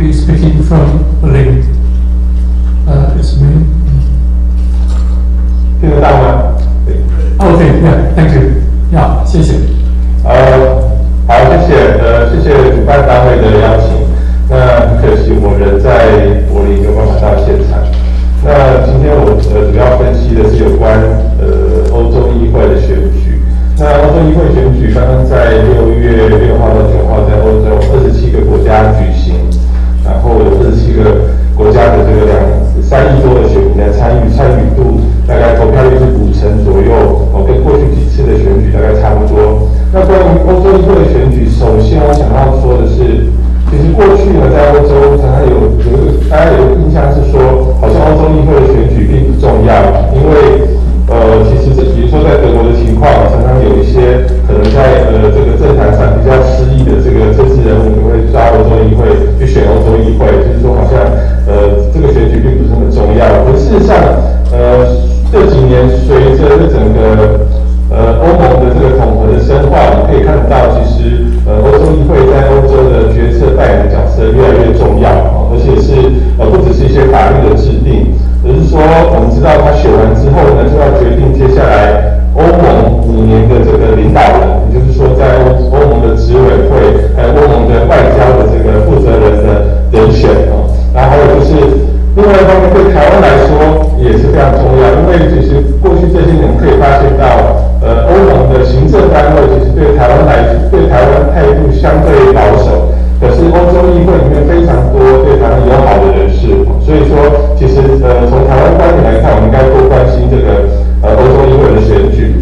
be speaking from Berlin. It's me. 听得到吗？对。Okay, yeah, thank you. Yeah, 谢谢。好，谢谢主办单位的邀请。那很可惜我人在柏林，没有办法到现场。那今天我主要分析的是有关欧洲议会的选举。那欧洲议会选举刚刚在6月6号到9号在欧洲27个国家举行，然后有27个国家的这个3亿多的选民来参与度大概投票率是50%左右，跟过去几次的选举大概差不多。那关于欧洲议会的选举，首先我想要说的是，其实过去呢，在欧洲常常大家有个印象是说，好像欧洲议会的选举并不重要，因为其实比如说在德国的情况，常常有一些可能在这个政坛上比较失意的这个政治人物，会抓欧洲议会去选欧洲议会，就是说好像这个选举并不是那么重要。可事实上，这几年随着这整个欧盟的这个统合的深化，你可以看得到，其实欧洲议会在欧洲的决策扮演的角色越来越重要，而且是不只是一些法律的制定，而是说我们知道他选完之后呢，就要决定接下来欧盟5年的这个领导人，也就是说在欧盟的执委会还有欧盟的外交的这个负责人的人选然后还有就是另外一方面对台湾来说也是非常重要，因为其实过去这些年我们可以发现到，欧盟的行政单位其实对台湾态度相对保守，可是欧洲议会里面非常多对台湾友好的人士，所以说其实从台湾观点来看，我们应该多关心这个欧洲议会的选举。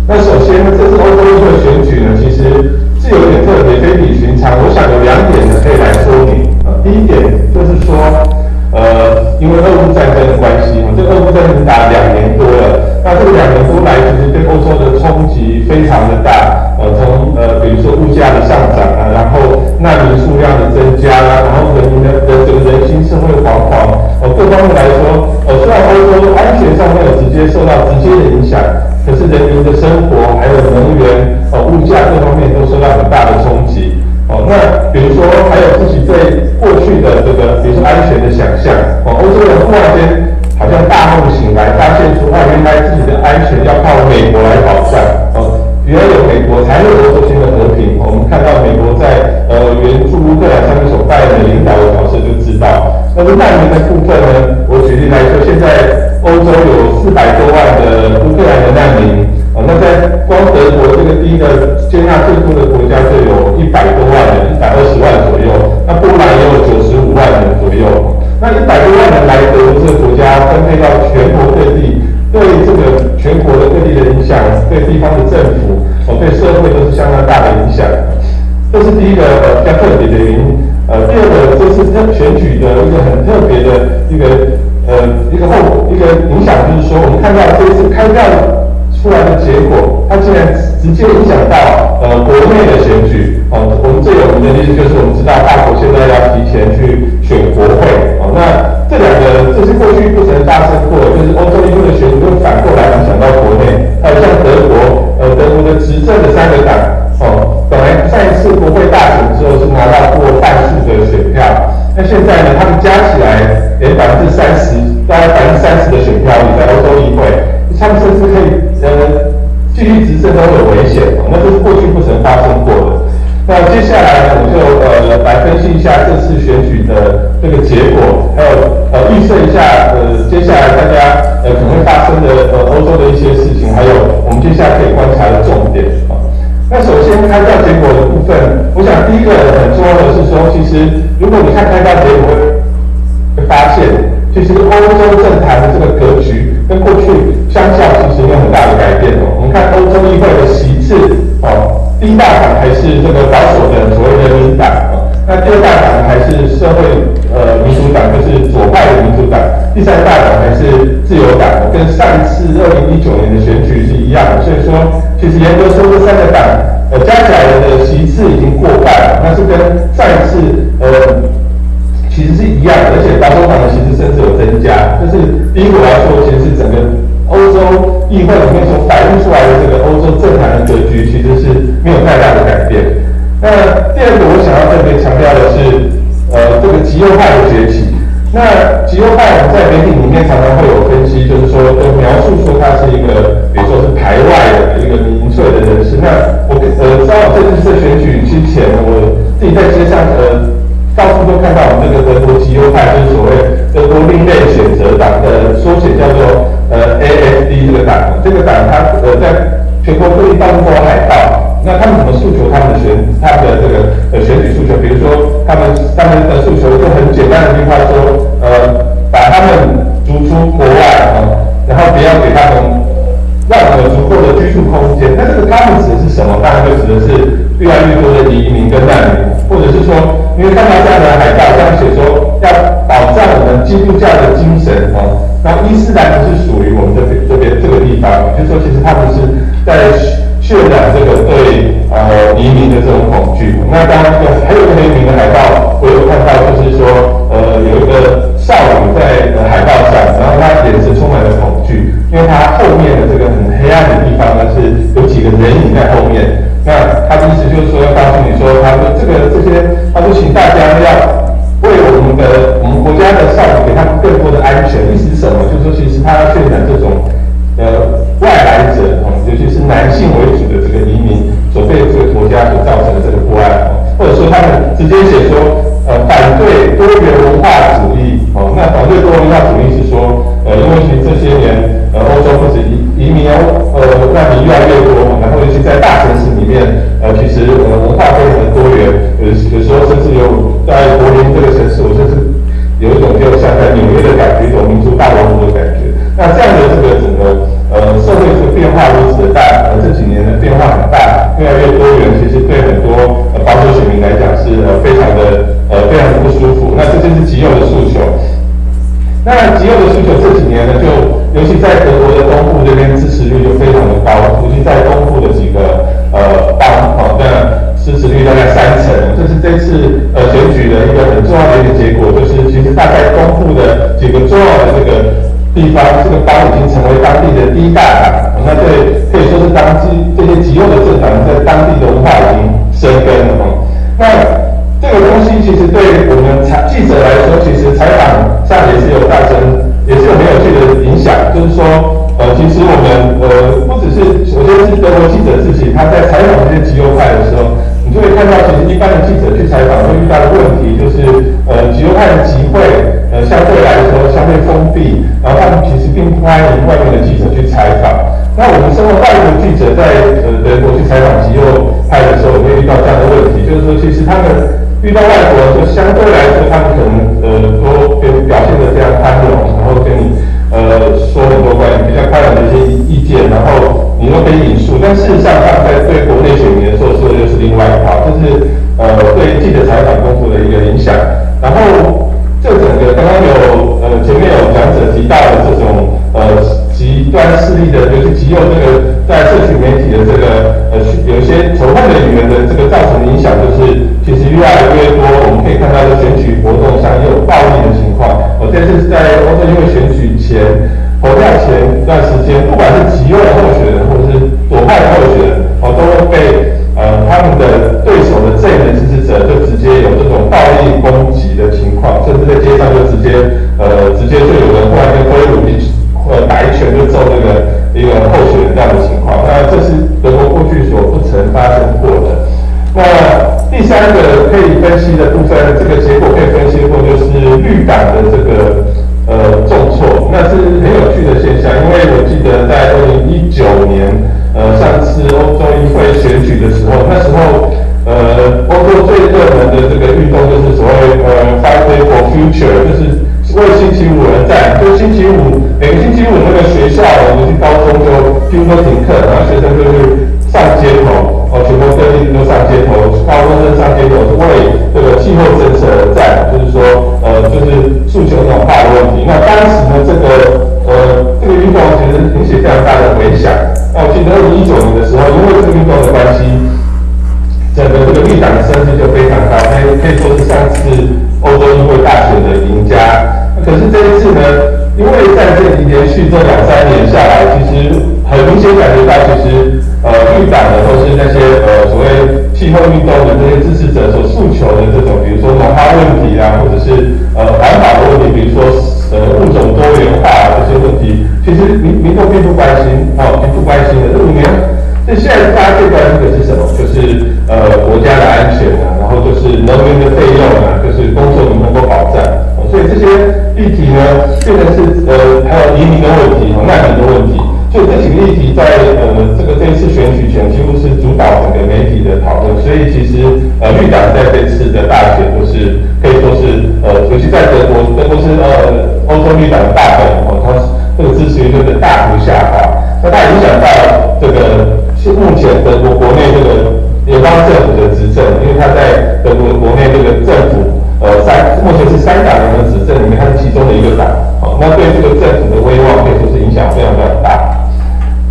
那首先呢，这次欧洲议会选举呢，其实是有点特别、非比寻常。我想有2点呢可以来说明。第一点就是说，因为俄乌战争的关系，这俄乌战争打2年多了，那这个2年多来，其实对欧洲的冲击非常的大。从比如说物价的上涨啊，然后难民数量的增加啦，然后人民的这个人心社会惶惶，各方面来说，虽然欧洲安全上没有受到直接的影响，可是人民的生活还有能源、物价各方面都受到很大的冲击。那比如说还有自己对过去的这个，比如说安全的想象，欧洲人忽然间好像大梦醒来，发现说原来自己的安全要靠美国来保障。原来有美国才有欧洲新的和平。我们看到美国在援助乌克兰上面所扮演的领导的角色就知道。那么难民的部分呢，我举例来说，现在欧洲有400多万的乌克兰的难民，那在光德国这个第一个接纳最多的国家就有100多万人，120万左右。那波兰也有95万人左右。那100多万人来德国这个国家分配到全国各地。对这个全国的各地的影响，对地方的政府，对社会都是相当大的影响。这是第一个比较特别的原因。第二个，这次选举的一个很特别的一个影响，就是说，我们看到这次开票出来的结果，它竟然直接影响到国内的选举。我们最有名的例子就是我们知道法国现在要提前去选国会。那这2个这是过去不曾发生过的，就是欧洲议会的选举会反过来影响到国内。还有像德国的执政的3个党，本来上一次国会大选之后是拿到过半数的选票，那现在呢，他们加起来连30%，大概30%的选票也在欧洲议会，他们甚至可以继续执政都有危险。那这是过去不曾发生过的。那接下来呢，我就来分析一下这次选举的这个结果，还有预测一下接下来大家可能会发生的欧洲的一些事情，还有我们接下来可以观察的重点。那首先开票结果的部分，我想第一个很重要的是说，其实如果你看开票结果会发现，其实欧洲政坛的这个格局跟过去相较其实没有很大的改变。我们看欧洲议会的席次第一大党还是这个保守的所谓的民党，那第2大党还是社会民主党，就是左派的民主党，第3大党还是自由党，跟上一次2019年的选举是一样的。所以说，其实严格说这3个党加起来的席次已经过半，那是跟上一次其实是一样的，而且保守党的席次甚至有增加。就是第一个来说，其实是整个欧洲议会里面所反映出来的这个欧洲政坛的格局，其实是没有太大的改变。那第2个我想要特别强调的是，这个极右派的崛起。那极右派我们在媒体里面常常会有分析，就是说描述说他是一个，比如说是排外的一个民粹的人士。那我在这次选举之前，我自己在街上到处都看到我们这个德国极右派，就是所谓德国另类选择党的缩写叫做AfD 这个党。这个党它在全国各地到处都有海报。那他们怎么诉求他们的这个选举诉求？比如说他们的诉求就很简单的一句话说，把他们逐出国外然后不要给他们让足够的居住空间。那这个他们指的是什么？当然就指的是越来越多的移民跟难民，或者是说，因为看到这样的海报，这样写说要保障我们基督教的精神那伊斯兰不是属于我们这个地方，就是说其实他们是在渲染这个对移民的这种恐惧。那当然还有一个很有名的海报，我有看到，就是说有一个少女在海报上，然后她眼神充满了恐惧，因为她后面的这个很黑暗的地方呢是有几个人影在后面。那她的意思就是说要告诉你说，她说这些，她说请大家要为我们国家的少女给他们更多的安全。意思是什么？就是说其实她要渲染这种外来者尤其是男性为主的这个移民所对这个国家所造成的这个不安或者说他们直接写说反对多元文化主义那反对多元文化主义是说因为其实这些年欧洲不止移民难民越来越多然后尤其在大城市里面其实文化非常的多元，有时候甚至有在柏林这个城市，我甚至有一种就像在纽约的感觉，一种民族大熔炉的感觉。那这样的这个整个社会这个变化如此的大，这几年的变化很大，越来越多元，其实对很多保守选民来讲是非常的不舒服。那这就是极右的诉求。那极右的诉求这几年呢，就尤其在德国的东部这边支持率就非常的高，尤其在东部的几个邦那支持率大概30%，这是这次选举的一个很重要的一个结果，就是其实大概东部的几个重要的这个地方，这个邦已经成为当地的第一大党，那对可以说是这些极右的政党在当地的文化已经生根了那这个东西其实对我们记者来说，其实采访上也是有很有趣的影响。就是说，其实我们不只是我觉得是德国记者自己，他在采访这些极右派的时候，你就会看到，其实一般的记者去采访会遇到的问题，就是极右派的集会相对来说相对封闭，然后他们其实并不欢迎外面的记者去采访。那我们身为外国记者在德国去采访极右派的时候，会遇到这样的问题，就是说其实他们遇到外国人，就相对来说，他们可能都表现得非常宽容，然后跟你说很多关于比较宽容的一些意见，然后你都可以引述。但事实上，他们在对国内选民的时候说的又是另外一套，这是对记者采访工作的一个影响。然后这整个刚刚前面有讲者提到的这种极端势力的，尤其极右这个在社群媒体的这个有一些仇恨的语言的这个造成的影响，就是其实越来越多，我们可以看到在选举活动上也有暴力的情况。这次是在欧洲因为选举前投票前一段时间，不管是极右的候选人或者是左派的候选人，都会被他们的对手的阵营支持者就直接有这种暴力攻击的情况，甚至在街上就直接就有人忽然间挥舞打一拳就揍一个候选人这样的情况。那这是德国过去所不曾发生过的。那第三个可以分析的部分，这个结果可以分析过，就是绿党的这个重挫，那是很有趣的现象。因为我记得在2019年上次欧洲议会选举的时候，那时候欧洲最热门的这个运动就是所谓Friday for Future， 就是为星期五而战。就星期五每个星期五那个学校尤其高中就几乎都停课，然后学生就去上街头，全国各地都上街头，高中生上街头是为这个气候政策而战，就是说就是诉求暖化的问题。那当时呢，这个运动其实引起非常大的回响。那我记得2019年的时候，因为这个运动的关系，整个这个绿党的声势就非常高，可以说是上次欧洲议会大选的赢家。可是这一次呢，因为战争连续这2-3年下来，其实很明显感觉到，其实绿党的都是那些所谓气候运动的这些支持者所诉求的这种，比如说农化问题啊，或者是环保的问题，比如说物种多元化这些问题，其实民众并不关心并不关心的。这5年，现在大家最关心的是什么？就是国家的安全啊，然后就是能源的费用啊，就是工作能不能够保障。所以这些议题呢，变成是还有移民的问题、难民的问题。所以这几个议题在这一次选举前几乎是主导整个媒体的讨论。所以其实绿党在这次的大选就是可以说是尤其在德国是欧洲绿党的大本它这个支持率的大幅下滑。那它影响到这个目前德国国内这个联邦政府的执政，因为它在德国国内这个政府目前是3党人的执政里面，它是其中的一个党。那对这个政府的威望可以说是影响非常非常大。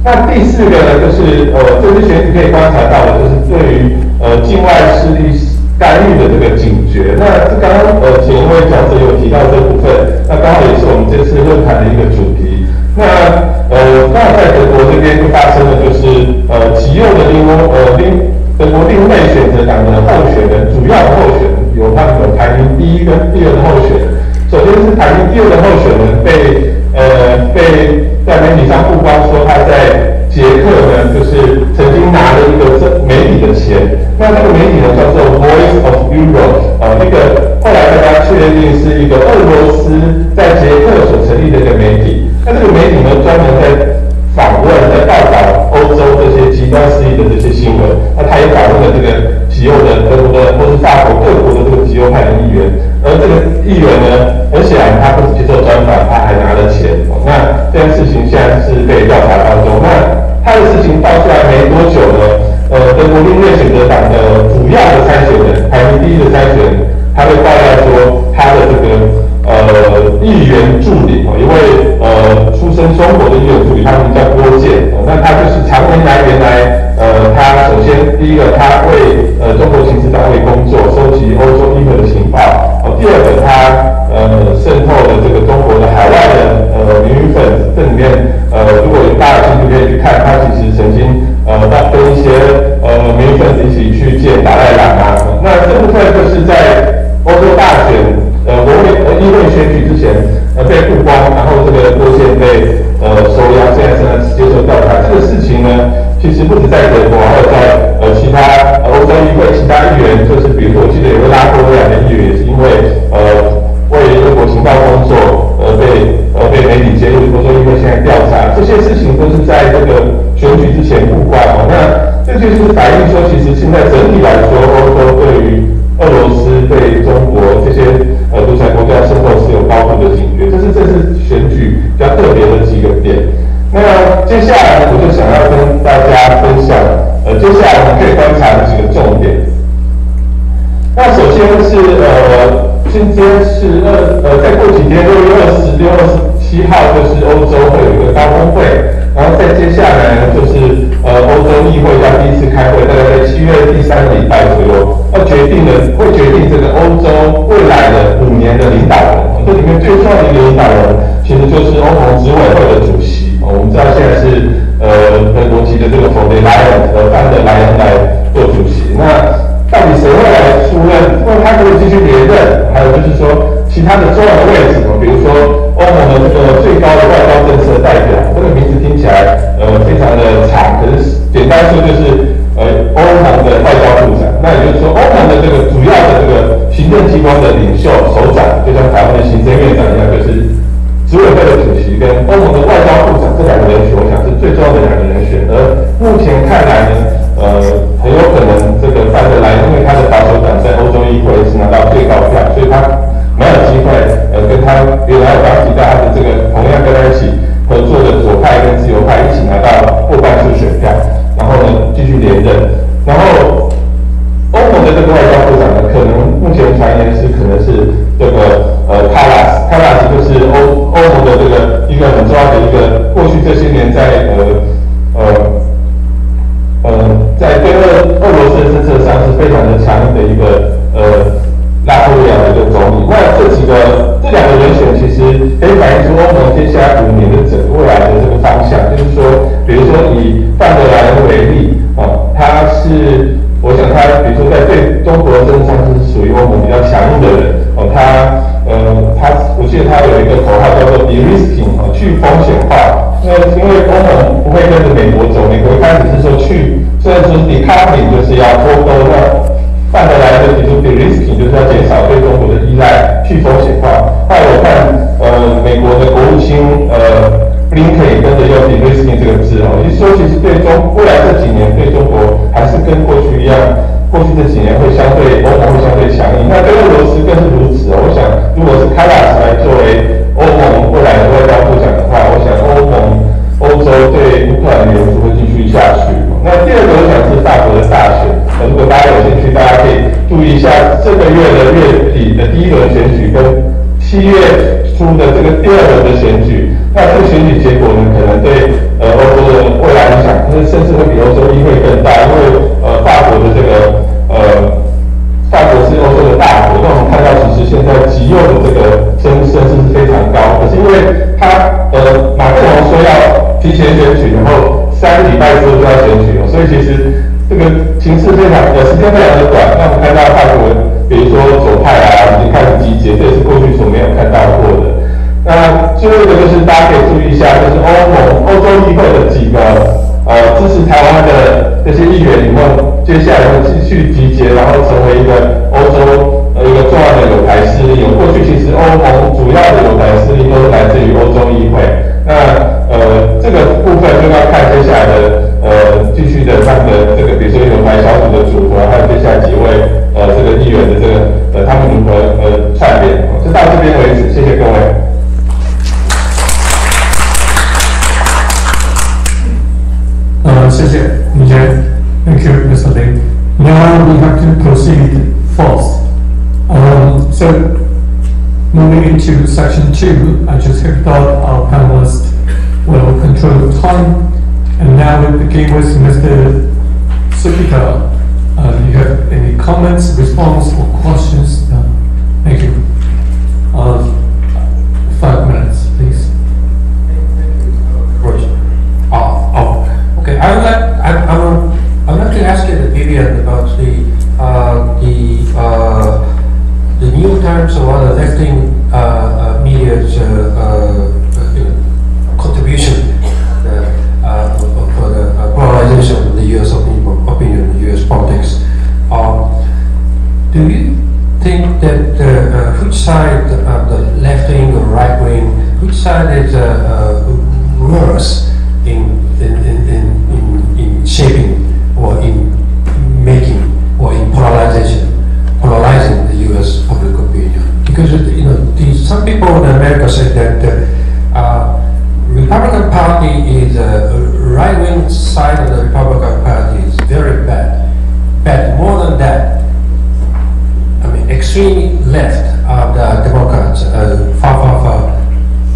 那第4个呢，就是这次选举可以观察到的，就是对于境外势力干预的这个警觉。那这刚刚前一位讲者有提到这部分，那刚好也是我们这次论坛的一个主题。那刚好在德国这边就发生了，就是极右的德国另类选择党的候选人，主要的候选人他们有排名第1跟第2的候选人。首先是排名第2的候选人被在媒体上曝光说他在捷克呢，就是曾经拿了一个媒体的钱。那这个媒体呢叫做 Voice of Europe， 一个后来大家确定是一个俄罗斯在捷克所成立的一个媒体。那这个媒体呢专门在访问、在报道欧洲这些极端势力的这些新闻。那他也访问了这个极右的德国的或是法国各国的这个极右派的议员。而这个议员呢，很显然他不只接受专访，他还拿了钱。那这件事情现在是被调查当中。那他的事情爆出来没多久呢，德国另类选择党的主要的参选人，排名第1的参选人，他被爆料说他的这个议员助理，一位出身中国的议员助理，他名叫郭健。那他就是长年来他首先第一个他为中国情治单位工作，收集欧洲议会的情报。第2个他渗透了这个中国的海外的民运粉子。这里面如果大家有兴趣可以去看，他其实曾经跟一些民运粉子一起去见达赖喇嘛。那这部分就是在欧洲大选议会选举之前被曝光，然后这个郭健被收押，现在正在接受调查。这个事情呢，其实不止在德国，还有在其他欧洲议会其他议员，就是比如说我记得有个拉脱维亚的议员也是因为为俄国情报工作被媒体揭露，欧洲议会现在调查，这些事情都是在这个选举之前曝光。那这就是反映说，其实现在整体来说，欧洲对于俄罗斯对中国这些独裁国家渗透是有高度的警觉，这是选举比较特别的几个点。那接下来呢，我就想要跟大家分享，接下来我们可以观察的几个重点。那首先是今天是再过几天6月26、27号就是欧洲会有一个高峰会，然后再接下来呢就是欧洲议会要第1次开会，大概在7月第3个礼拜左右，会决定这个欧洲未来的5年的领导人。这里面最重要的一个领导人，其实就是欧盟执委会的主席。我们知道现在是德国籍的这个von der Leyen范德莱恩来做主席。那到底谁会来出任？因为他可以继续连任，还有就是说其他的重要的位置，比如说欧盟的这个最高的外交政策代表，这个名字听起来非常的长，可是简单说就是欧盟的外交部长。那也就是说，欧盟的这个主要的这个行政机关的领袖首长，就像台湾的行政院长一样，就是执委会的主席跟欧盟的外交部长这2个人选，我想是最重要的2个人选。而目前看来呢，很有可能这个范德莱恩，因为他的保守党在欧洲议会是拿到最高票，所以他蛮有机会跟他原来我刚提到他的这个同样跟他一起合作的左派跟自由派一起拿到过半数选票，然后呢继续连任。然后欧盟的这个外交部长呢，可能目前传言是可能是这个卡拉斯就是欧盟的这个一个很重要的一个，过去这些年在对俄罗斯的政策上是非常的强硬的一个拉脱维亚的一个总理。那这2个人选其实可以反中的人我记得他有一个口号叫做 de-risking 去风险化。因为欧盟不会跟着美国走，美国一开始是说虽然说 decoupling 就是要脱钩，那范德莱恩提出 de-risking 就是要减少对中国的依赖，去风险化。后来我看美国的国务卿Blinken 也跟着用 de-risking 这个字就是说其实未来这几年对中国还是跟过去一样。过去这几年欧盟会相对强硬，那对俄罗斯更是如此。我想，如果是开拉斯来作为欧盟未来的外交部长的话，我想欧洲对乌克兰的援助会继续下去。那第二个，我想是法国的大选。如果大家有兴趣，大家可以注意一下这个月的月底的第一轮选举跟7月初的这个第二轮的选举。那这个选举结果呢，可能对欧洲的未来影响，甚至会比欧洲议会更大，因为法国的这个法国是欧洲的大国，那我们看到其实现在极右的这个声势是非常高，可是因为马克龙说要提前选举，然后3个礼拜之后就要选举所以其实这个情势时间非常的短。那我们看到法国，比如说左派已经开始集结，这也是过去所没有看到过的。那最后一个就是大家可以注意一下，就是欧洲议会的几个支持台湾的这些议员，接下来会继续集结，然后成为一个欧洲一个重要的友台势力。过去其实欧盟主要的友台势力都是来自于欧洲议会。那这个部分就要看接下来的继续的他们的这个，比如说友台小组的组合，还有接下来几位这个议员的这个他们如何串联。就到这边为止，谢谢各位。谢谢吴杰 ，Thank you, Mr. Lin. Now we have to proceed fast. So moving into section 2, I just heard that our panelists will control time, and now we begin with Mr. Sugita. Do you have any comments, response, or questions? Thank you. 5 minutes, please. Okay, I would like to ask you, Vivian, about the new terms or the left-wing media's contribution for the polarization of the U.S. opinion, U.S. politics. Do you think that which side, the left-wing or right-wing, which side is worse in shaping or in making or in polarizing the U.S. public opinion? Because some people in America say that Republican Party is right-wing side of the Republican Party is very bad. But more than that, I mean, extreme left of the Democrats far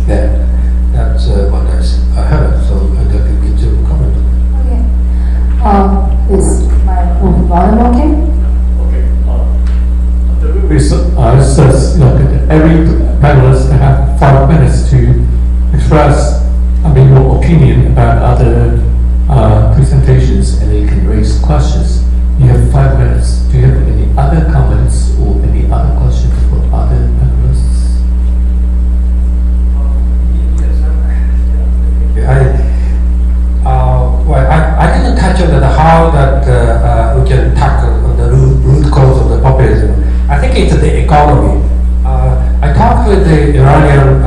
bad. That's what I heard. So I'd like to get your comment. Okay. Is my volume okay? Every panelist have 5 minutes to express, your opinion about other presentations, and you can raise questions. You have 5 minutes. Do you have any other comments or any other questions for other panelists? I didn't touch on how that we can tackle the root cause of the populism. I think it's the economy. I talked with the Iranian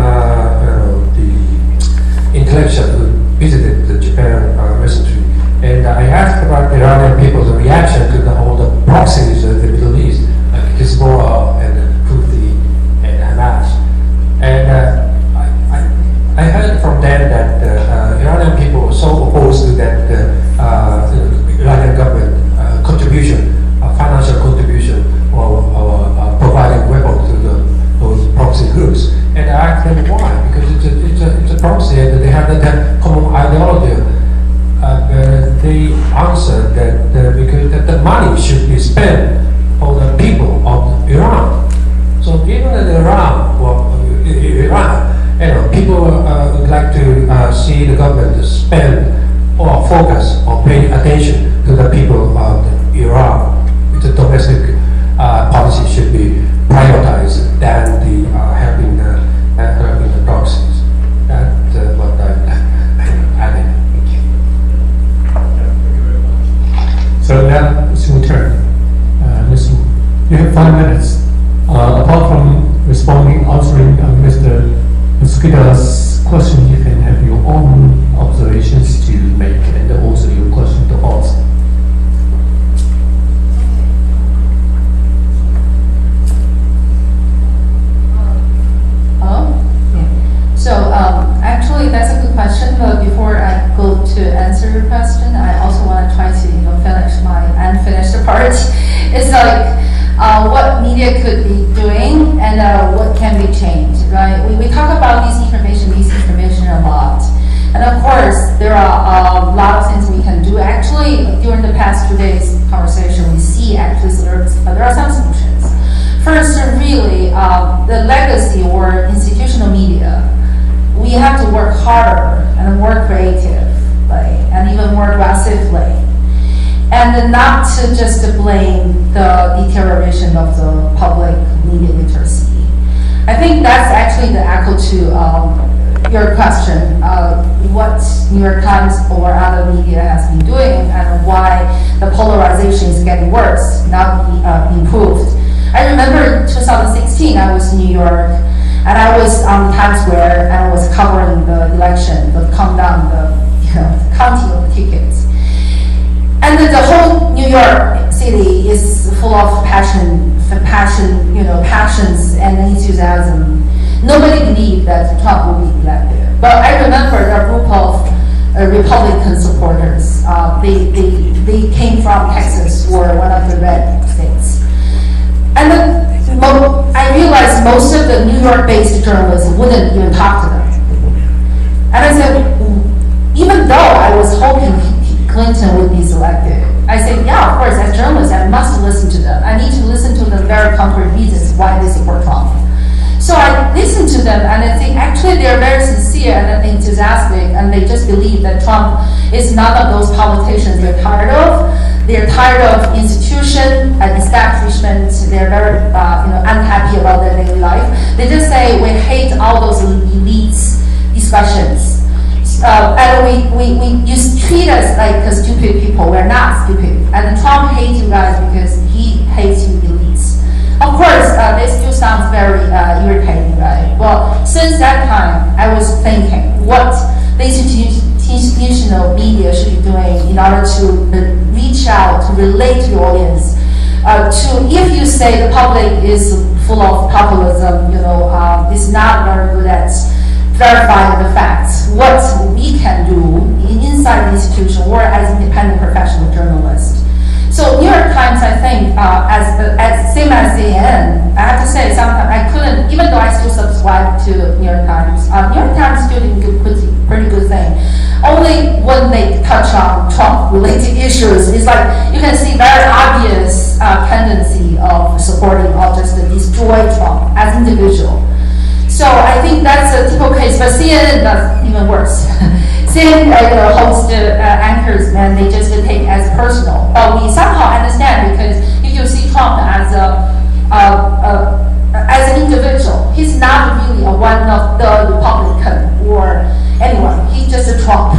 the intellectual who visited Japan recently, and I asked about the Iranian people's reaction to all the proxies of the Middle East, like Hezbollah and Houthi and Hamas. And I heard from them that Iranian people were so opposed to that Iranian government contribution, financial contribution, or providing weapons to those proxy groups. And I asked them why, because it's a proxy and they have that common ideology. They answered that because the money should be spent for the people of Iran. So even in Iran, people would like to see the government spend or focus or pay attention to the people of Iran. The domestic policy should be prioritized than the helping the proxies. That's what I think. So now it's your turn. Listen, you have 5 minutes. Apart from answering Mr. Sugita's question, you can have your own observations to make and also your question to ask. So actually, that's a good question. But before I go to answer your question, I also want to try to finish my unfinished part. It's like what media could be doing and what can be changed, right? We talk about disinformation a lot. And of course, there are a lot of things we can do. Actually, during the past 2 days conversation, we see actually there are some solutions. First, really, the legacy or institutional media, we have to work harder and more creatively and even more aggressively. And not to just blame the deterioration of the public media literacy. I think that's actually the echo to your question, what New York Times or other media has been doing and why the polarization is getting worse, not improved. I remember in 2016, I was in New York, and I was on Times Square, and I was covering the election, the countdown, the counting of the tickets. And the whole New York City is full of passions and enthusiasm. Nobody believed that Trump would be elected. But I remember a group of Republican supporters. They came from Texas or one of the red states. And I realized most of the New York-based journalists wouldn't even talk to them. And I said, even though I was hoping Clinton would be selected, I said, yeah, of course, as journalists, I must listen to them. I need to listen to the very concrete reasons why they support Trump. So I listened to them, and I think actually they're very sincere and enthusiastic, and they just believe that Trump is none of those politicians they're tired of. They're tired of institution and establishment. They're very unhappy about their daily life. They just say we hate all those elites discussions. And you treat us like stupid people. We're not stupid. And Trump hates you guys because he hates you elites. Of course, this still sounds very irritating, right? Well, since that time, I was thinking what the institutional media should be doing in order to reach out, to relate to the audience. If you say the public is full of populism, is not very good at verifying the facts, what we can do inside the institution or as independent professional journalists. So New York Times, I think, as same as CNN, I have to say sometimes I couldn't, even though I still subscribe to New York Times, New York Times still doing pretty good thing. Only when they touch on Trump-related issues, it's like you can see very obvious tendency of supporting or just to destroy Trump as individual. So I think that's a typical case, but CNN does even worse. CNN hosts anchors, and they just take it as personal. But we somehow understand because if you see Trump as an individual, he's not really one of the Republican or anyone. He's just a Trump.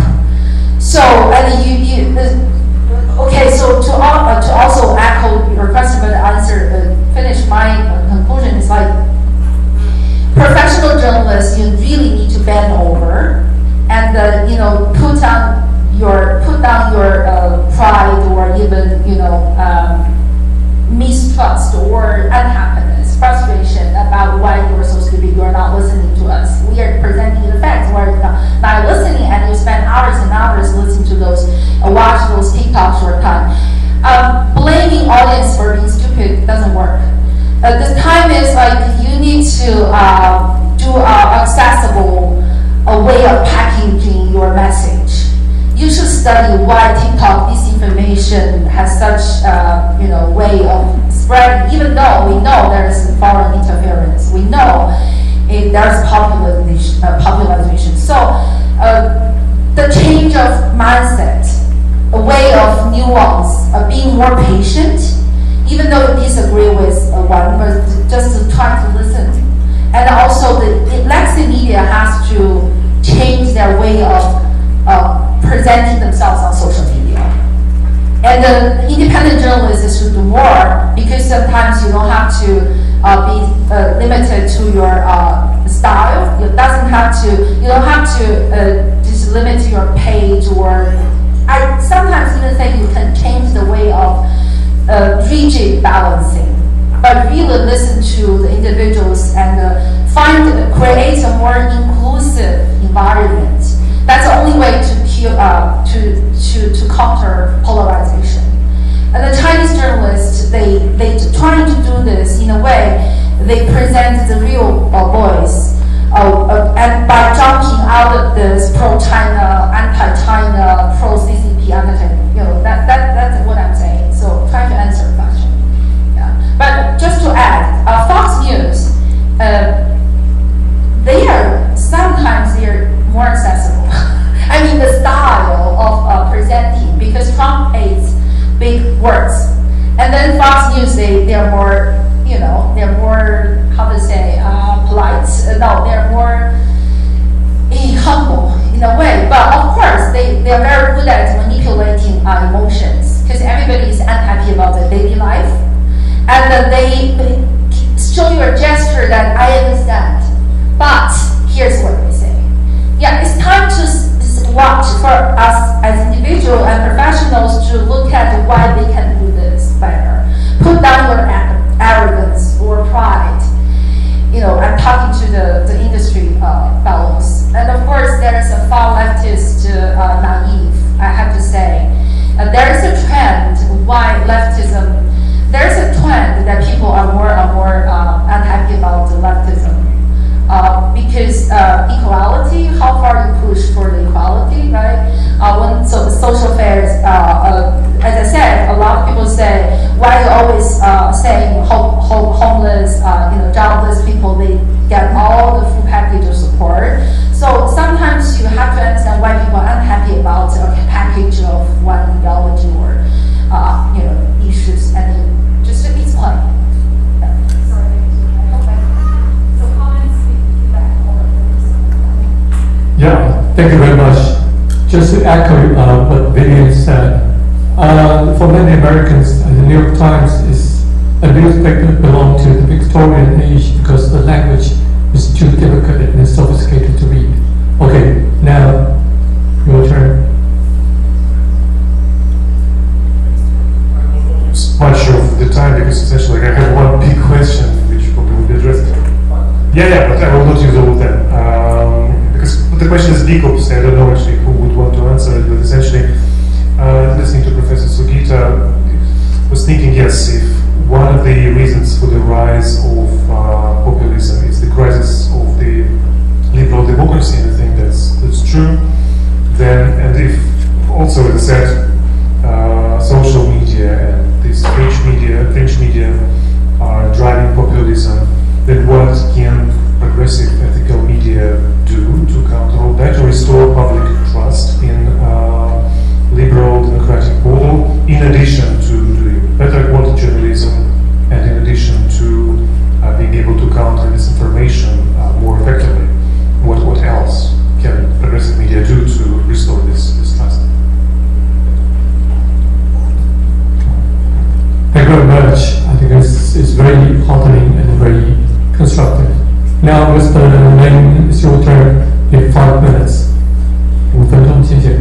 So okay. So to also echo your question, but answer finish my conclusion is like professional journalists. You really need to bend over and put down your pride or even mistrust or unhappiness, frustration about why you're so stupid, you're not listening to us. We are presenting the facts. We're not listening, and you spend hours and hours listening to those, watch those TikToks short time. Blaming audience for being stupid doesn't work. The time is like you need to do accessible a way of packaging your message. You should study why TikTok disinformation has such way of spreading, even though we know there is foreign interference. We know there's popularization. So the change of mindset, a way of nuance, being more patient, even though you disagree with one, but just to try to listen. And also the legacy media has to change their way of presenting themselves on social media. And the independent journalists should do more, because sometimes you don't have to be limited to your style. You don't have to just limit your page, or I sometimes even think you can change the way of rigid balancing, but really listen to the individuals and create a more inclusive environment. That's the only way to counter polarization. And the Chinese journalists, they trying to do this in a way. They present the real voice, and by jumping out of this pro-China, anti-China, pro-CCP, that's what I'm saying. So trying to answer the question. Yeah. But just to add, Fox News, sometimes they're more accessible. I mean, the style of presenting, because Trump hates big words, and then Fox News, they're more, they're more, how to say, polite. No, they're more humble in a way. But of course, they're very good at manipulating emotions, because everybody is unhappy about their daily life, and they show you a gesture that I understand. But here's what they say. Yeah, it's time to watch for us as individuals and professionals to look at why they can do this better. Put down your arrogance or pride. I'm talking to the industry fellows. And of course, there is a far leftist naive, I have to say. There is a trend why leftism, there's a trend that people are more unhappy about the leftism. Because equality, how far you push for the equality, right? When social fairs, as I said, a lot of people say, why are you always saying homeless, jobless people, they get all the full package of support. So sometimes you have to understand why people are unhappy about a package of one ideology or issues, and just explain. Yeah, thank you very much. Just to echo what Vivian said, for many Americans, the New York Times is a newspaper that belonged to the Victorian age because the language is too difficult and sophisticated to read. Okay, now your turn. I'm not much of the time because essentially I have one big question which probably will be addressed. Yeah, but I will not use all of them. Because the question is big, obviously, I don't know actually who would want to answer it, but essentially, listening to Professor Sugita, was thinking, yes, if one of the reasons for the rise of populism is the crisis of the liberal democracy, and I think that's true, then, and if also, as I said, social media and this French media are driving populism, then what can progressive ethical media do to counter all that, to restore public trust in liberal democratic model, in addition to doing better quality journalism, and in addition to being able to counter disinformation more effectively? What else can progressive media do to restore this trust? Thank you very much. I think it's very heartening and very constructive. Now, Mr. Lin, it's your turn in 5 minutes. 5分钟，谢谢。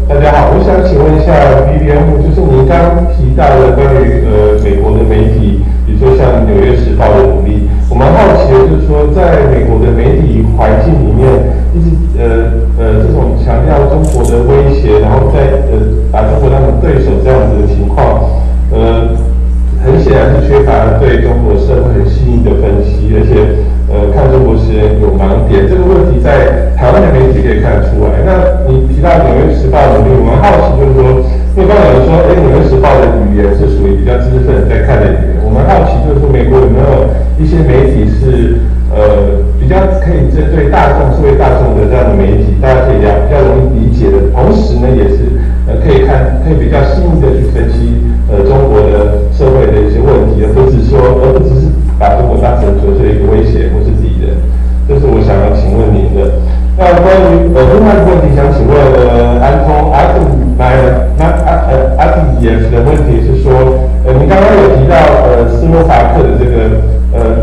大家好，我想请问一下 Vivian Wu，就是您刚刚提到的关于美国的媒体，比如说像《纽约时报》的努力，我蛮好奇的，就是说在美国的媒体环境里面，一直这种强调中国的威胁，然后再把中国当成对手这样子的情况，很显然是缺乏对中国社会很细腻的分析，而且看中国时人有盲点。这个问题在台湾的媒体可以看得出来。那你提到《纽约时报》的努力，我蛮好奇，就是说，因为刚才有人说，《纽约时报》的语言是属于比较知识分子在看的语言，我蛮好奇，就是说美国有没有一些媒体是比较可以针对大众、社会大众的这样的媒体，大家可以比较容易理解的，同时呢，也是可可以比较细腻的去分析中国的社会的一些问题，而不只是把中国当成纯粹的一个威胁或是敌人。这是我想要请问您的。那关于另外一个问题，想请问Anton Artemyev的问题是说，您刚刚有提到斯洛伐克的这个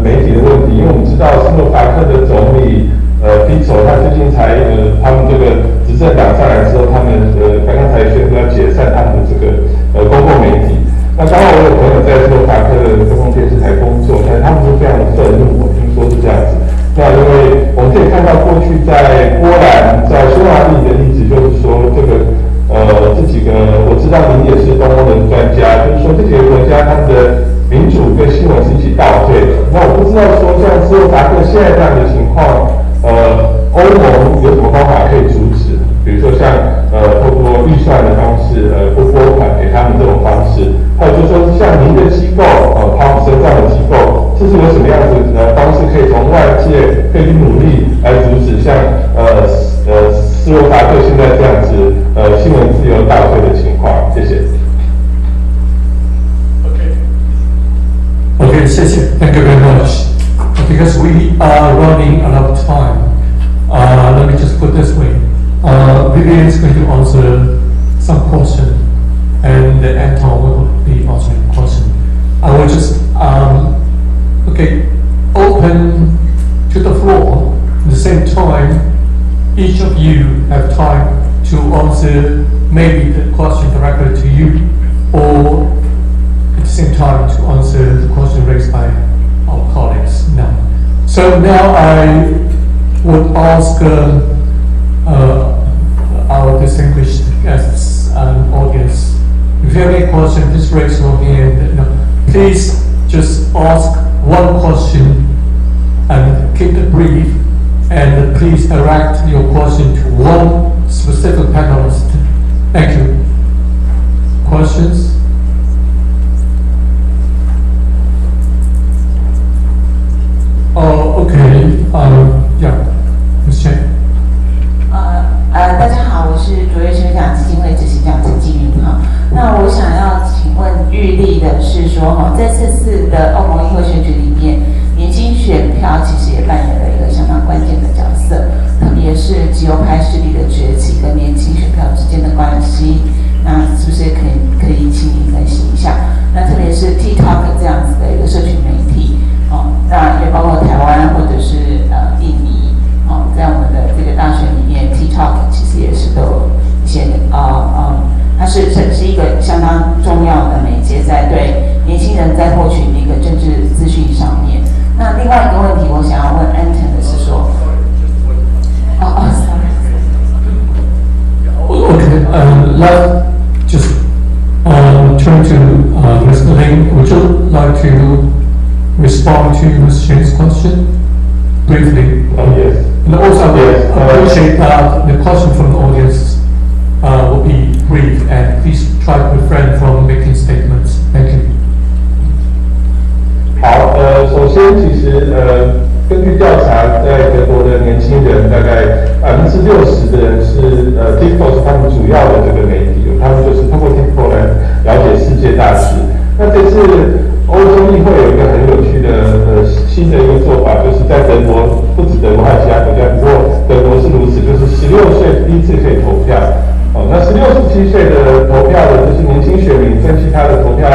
媒体的问题，因为我们知道斯洛伐克的总理Fico 他最近才他们这个执政党上来之后，他们刚刚才宣布要解散他们这个公共媒体。那刚好我有朋友在斯洛伐克的公共电视台工作，但他们是非常的愤怒，我听说是这样子。那因为我们可以看到过去在波兰、在匈牙利的例子，就是说这个这几个我知道您也是东欧的专家，就是说这几个国家他们的民主跟新闻是一起倒退的。那我不知道说像斯洛伐克现在这样的情况，欧盟有什么方法可以阻止？比如说像透过预算的方式，不拨款给他们这种方式，还有就是说像您的机构，他们身上的机构，这是有什么样子的方式可以从外界可以去努力来阻止像斯洛伐克现在这样子新闻自由倒退的情况？谢谢。Okay, 谢谢 Thank you very much. Because we are running out of time, let me just put this way. Vivian is going to answer some question, and Anton will be answering the question. I will just open to the floor. At the same time, each of you have time to answer maybe the question directly to you, or at the same time to answer the question raised by our colleagues now. So now I would ask our distinguished guests and audience, if you have any question, please raise your hand. Please just ask one question and keep it brief, and please direct your question to one specific panelist. Thank you. Questions? Okay. Yeah, Ms. Chen. 大家好，我是卓越新闻奖基金会执行长陈继云哈。那我想要请问玉立的是说哈，在这次的欧盟议会选举里面，年轻选票其实也扮演了一个相当关键的角色，特别是极右派势力的崛起跟年轻选票之间的关系。那是不是可以请您分析一下？那特别是 TikTok 这样子的一个社群媒体，那也包括台湾或者是印尼。在我们的这个大选里面 ，TikTok 其实也是都有一些它是一个相当重要的媒介，在对年轻人在获取一个政治资讯上面。那另外一个问题，我想要问 Anton 的是说，sorry. Okay, let's just turn to Ms. Lin. Would you like to respond to Ms. Chen's question briefly? Yes. And also, I appreciate that the question from the audience will be brief, and please try to refrain from making statements. Thank you. 好，首先，其实根据调查，在德国的年轻人大概60%的人是TikTok 是他们主要的这个媒体，他们就是通过 TikTok 来了解世界大事。那这次欧洲议会有一个很有趣的新的一个做法，就是在德国，不止德国还有其他国家，不过德国是如此，就是16岁第一次可以投票。那16、17岁的投票的就是年轻选民分析他的投票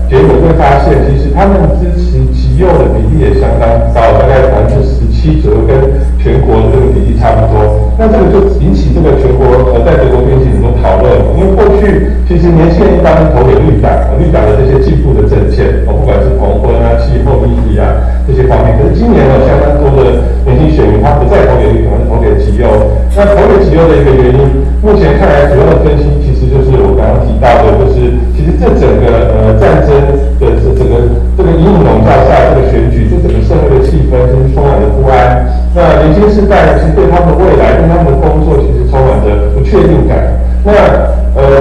结果会发现，其实他们支持极右的比例也相当高，大概17%左右，跟全国的这个比例差不多。那这个就引起这个全国在德国引起很多讨论，因为过去其实年轻人一般投给绿党的这些进步的政见，不管是同婚啊、气候议题啊这些方面。可是今年相当多的年轻选民他不再投给绿党，而是投给极右。那投给极右的一个原因，目前看来主要的分析其实就是我刚刚提到的，就是其实这整个战争的整个这个隐隐笼罩下这个选举，这整个社会的气氛其实充满了不安。那年轻世代其实对他们的未来、对他们的工作其实充满着不确定感。那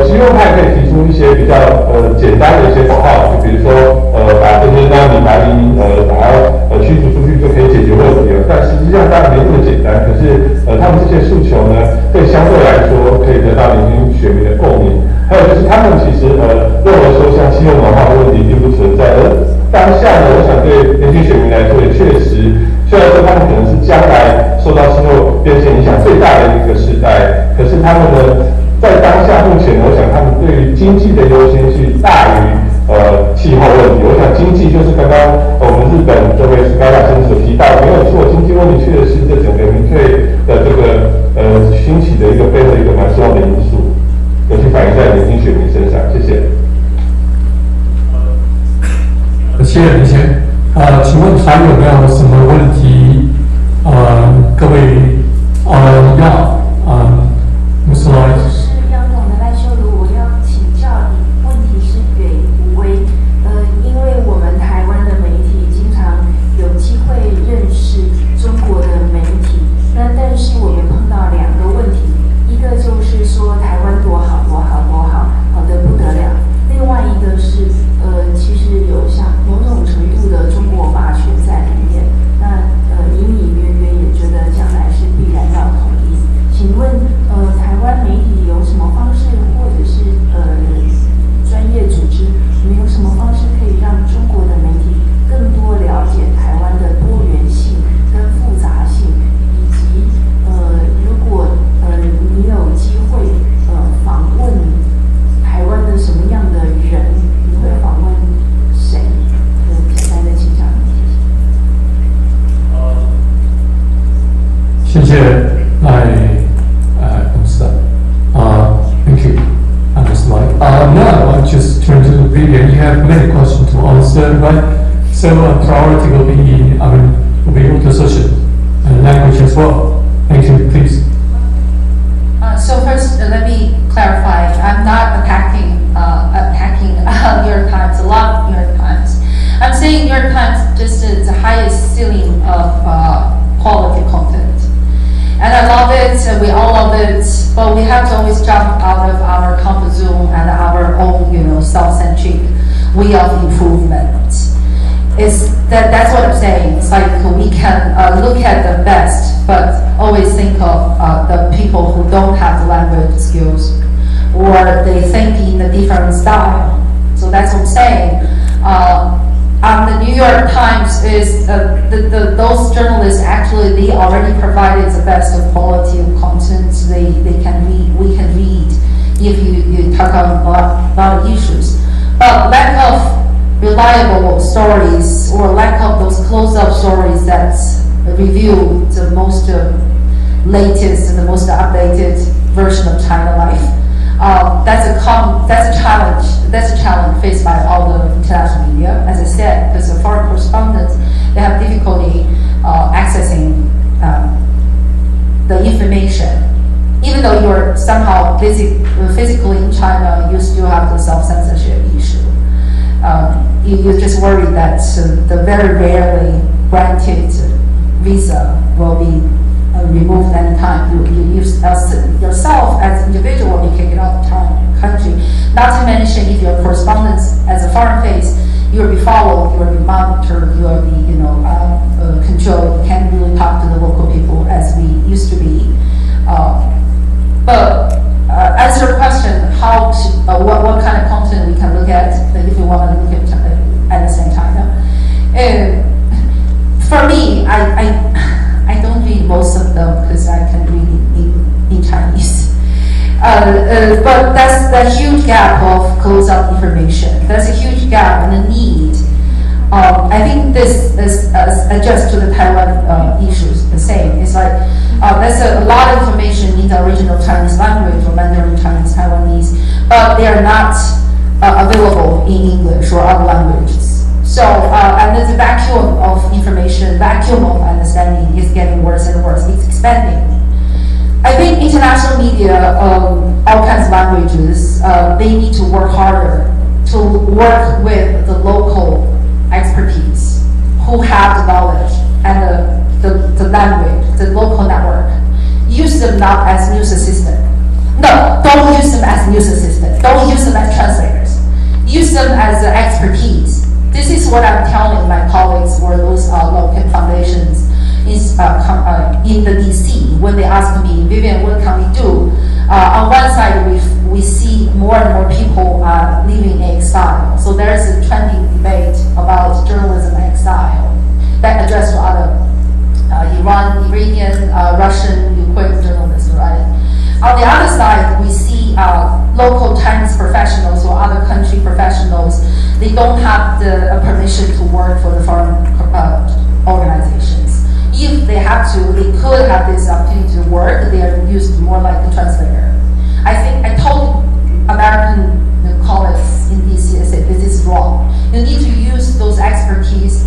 极右派可以提出一些比较简单的一些口号，就比如说把这些难民把它驱逐出去就可以解决问题了。但实际上当然没那么简单，可是他们这些诉求呢，对相对来说可以得到年轻选民的共鸣。还有就是他们其实认为说像气候暖化的问题并不存在，而当下呢，我想对年轻选民来说也确实，虽然说他们可能是将来受到气候变迁影响最大的一个世代，可是他们呢，在当下目前，我想他们对于经济的优先序大于气候问题。我想经济就是刚刚我们日本这位Sugita先生所提到，没有错，经济问题确实是这整个民退的这个兴起的一个背后一个蛮重要的因素，尤其反映在年轻选民身上。谢谢。谢谢林先。请问还有没有什么问题？各位要Mr. Lloyd。是央广的赖秀如，我要请教你，问题是给吴威。因为我们台湾的媒体经常有机会认识中国的媒体，但是我们碰到两个问题，一个就是说台湾多好多好多好，好得不得了；另外一个是其实有像某种程度的中国霸权在里面，那隐隐约约也觉得将来是必然要统一。请问台湾媒体有什么方式，或者是专业组织，你们有什么方式可以让中国的媒体更多了解台湾的多元性跟复杂性，以及如果你有机会访问台湾的什么样的人，你会访问谁？简单的请教你，谢谢董事长。Thank you, Mr. Lloyd. Now I'll just turn to Vivian. You have many questions to answer, right? So priority will be your session and language as well. Thank you, please. So first, let me clarify. I'm not attacking New York Times. A lot of New York Times. I'm saying New York Times just is the highest ceiling of quality content. And I love it, and we all love it, but we have to always jump out of our comfort zone and our own, self-centric way of improvement. That's what I'm saying. It's like we can look at the best, but always think of the people who don't have the language skills, or they think in a different style. So that's what I'm saying. The New York Times is those journalists actually they already provided the best of quality of content we can read if you talk about a lot of issues, but lack of reliable stories or lack of those close-up stories that review the most latest and the most updated version of China life. That's a challenge. That's a challenge faced by all the international media, as I said, because the foreign correspondents they have difficulty accessing the information. Even though you're somehow physically in China, you still have the self-censorship issue. You're just worried that the very rarely granted visa will be removed anytime. You yourself as an individual will be kicked out of the country. Not to mention if your correspondence as a foreign face, you will be followed, you will be monitored, you will be controlled. You can't really talk to the local people as we used to be. But answer your question, what kind of content we can look at if we want to look at the same China. For me, I don't read most of them because I can read in Chinese. But that's the huge gap of close-up information. There's a huge gap and a need. I think this is adjust to the Taiwan issues the same. It's like there's a lot of information in the original Chinese language or Mandarin Chinese Taiwanese, but they are not available in English or other languages. So and the vacuum of information, vacuum of understanding is getting worse and worse. It's expanding. I think international media, all kinds of languages, they need to work harder to work with the local expertise who have the knowledge and the language, the local network. Use them not as news assistant. No, don't use them as news assistant. Don't use them as translators. Use them as expertise. This is what I'm telling my colleagues or those local foundations in the DC when they ask me, Vivian, what can we do? On one side, we see more and more people living in exile. So there is a trending debate about journalism exile that address to other Iranian, Russian, Ukrainian journalists, right? On the other side, we see local Chinese professionals or other country professionals. They don't have the permission to work for the foreign organizations. If they have to, they could have this opportunity to work. They are used more like a translator. I told American colleagues in DC, I said, this is wrong. You need to use those expertise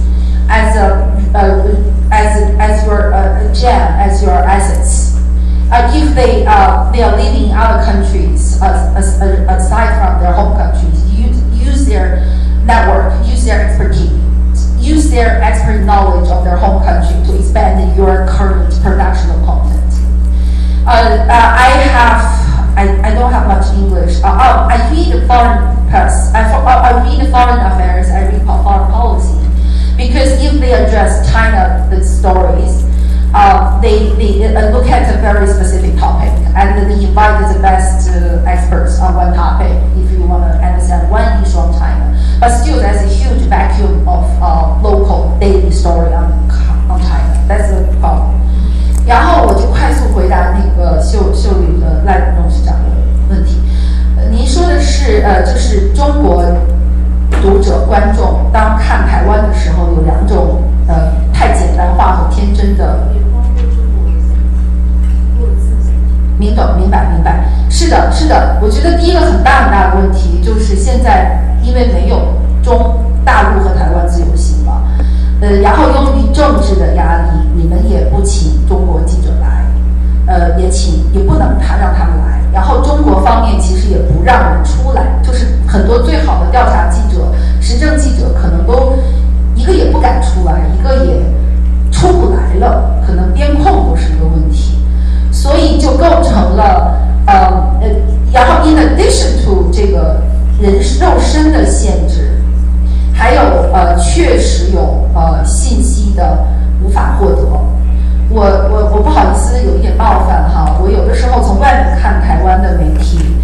as your gem, as your assets. If they are living in other countries aside from their home countries, use their network, use their expertise, use their expert knowledge of their home country to expand your current production of content. I don't have much English. I read foreign press. I read foreign affairs. I read foreign policy, because if they address China stories, they look at a very specific topic, and they invite the best experts on one topic if you want to understand one issue on China. But still, there's a huge vacuum of local daily story on China. That's the problem. 然后我就快速回答那个秀女的赖董事长的问题。您说的是就是中国读者观众当看台湾的时候有两种太简单化和天真的。明白，是的，我觉得第一个很大的问题就是现在因为没有大陆和台湾自由行嘛，然后由于政治的压力，你们也不请中国记者来，也不能让他们来，然后中国方面其实也不让人出来，就是很多最好的调查记者、时政记者可能都一个也不敢出来，一个也出不来了，可能边控都是一个问题。所以就构成了然后 in addition to 这个肉身的限制，还有确实有信息的无法获得。我不好意思有一点冒犯哈，我有的时候从外面看台湾的媒体，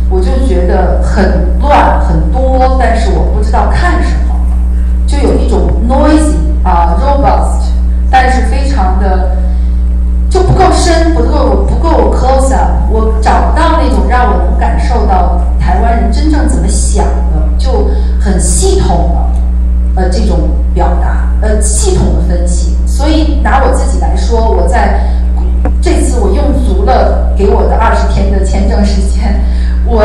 我就觉得很乱很多，但是我不知道看什么，就有一种 noisy robust， 但是非常的。就不够深，不够 close up， 我找不到那种让我能感受到台湾人真正怎么想的，就很系统的这种表达，系统的分析。所以拿我自己来说，我在这次我用足了给我的20天的签证时间，我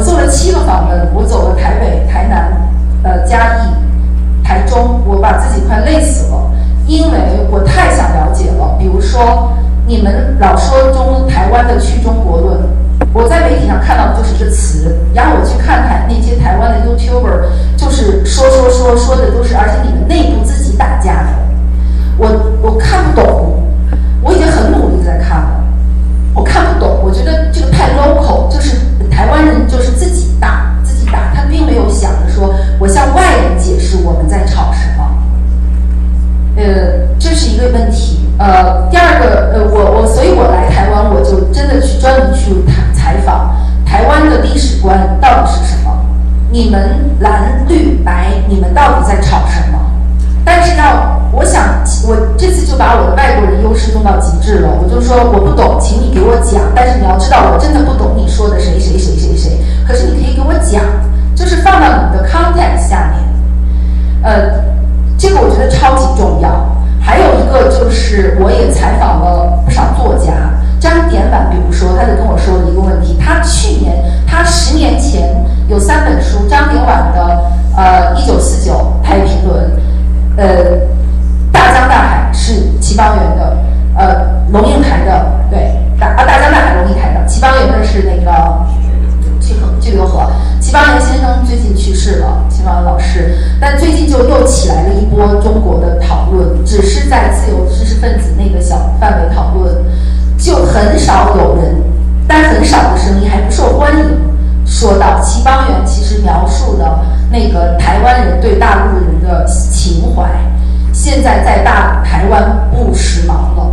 做了7个访问，我走了台北、台南、嘉义、台中，我把自己快累死了。因为我太想了解了，比如说你们老说台湾的去中国论，我在媒体上看到的就是一个词，然后我去看那些台湾的 YouTuber， 就是说的都是，而且你们内部自己打架的，我看不懂，我已经很努力在看了，我看不懂，我觉得这个太 local， 就是台湾人就是自己打，他并没有想着说我向外人解释我们在吵什么。这是一个问题。第二个，所以我来台湾，我就真的专门去采访台湾的历史观到底是什么？你们蓝绿白，你们到底在吵什么？但是我这次就把我的外国人优势用到极致了，我就说我不懂，请你给我讲。但是你要知道，我真的不懂你说的谁，可是你可以给我讲，就是放到你的 context 下面。这个我觉得超级重要。还有一个就是，我也采访了不少作家，张典婉，比如说，他就跟我说了一个问题，他10年前有3本书，张典婉的1949台语评论，大江大海是齐邦媛的，龙应台的，对，大江大海龙应台的，齐邦媛的是那个巨流河。齐邦媛先生最近去世了，齐邦媛老师，但最近就又起来了一波中国的讨论，只是在自由知识分子那个小范围讨论，就很少有人，但很少的声音还不受欢迎。说到齐邦媛其实描述的那个台湾人对大陆人的情怀，现在在台湾不时髦了。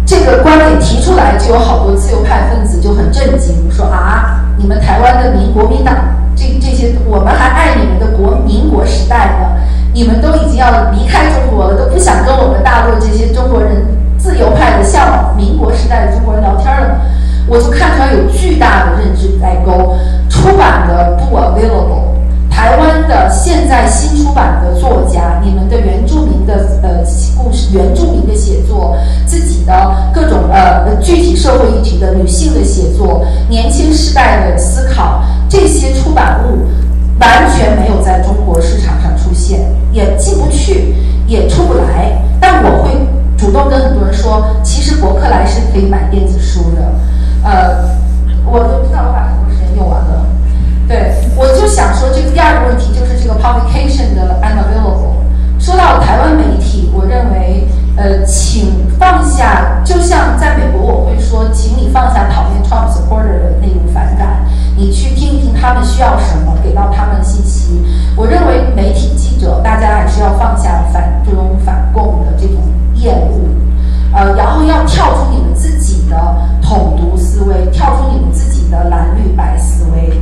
这个观点提出来，就有好多自由派分子就很震惊，说啊。你们台湾的国民党这些，我们还爱你们的民国时代呢，你们都已经要离开中国了，都不想跟我们大陆这些中国人自由派的向往民国时代的中国人聊天了。我就看出来有巨大的认知代沟，出版的不 available。台湾的现在新出版的作家，你们的原住民的故事、原住民的写作，自己的各种具体社会议题的女性的写作，年轻世代的思考，这些出版物完全没有在中国市场上出现，也进不去，也出不来。但我会主动跟很多人说，其实博客来是可以买电子书的。我都不知道我把很多时间用完了。对，我就想说这个第二个问题就是这个 publication 的 unavailable。说到台湾媒体，我认为请放下，就像在美国我会说，请你放下讨厌 Trump supporter 的那种反感，你去听一听他们需要什么，给到他们信息。我认为媒体记者大家还是要放下这种反共的这种厌恶，然后要跳出你们自己的统独思维，跳出你们自己的蓝绿白思维。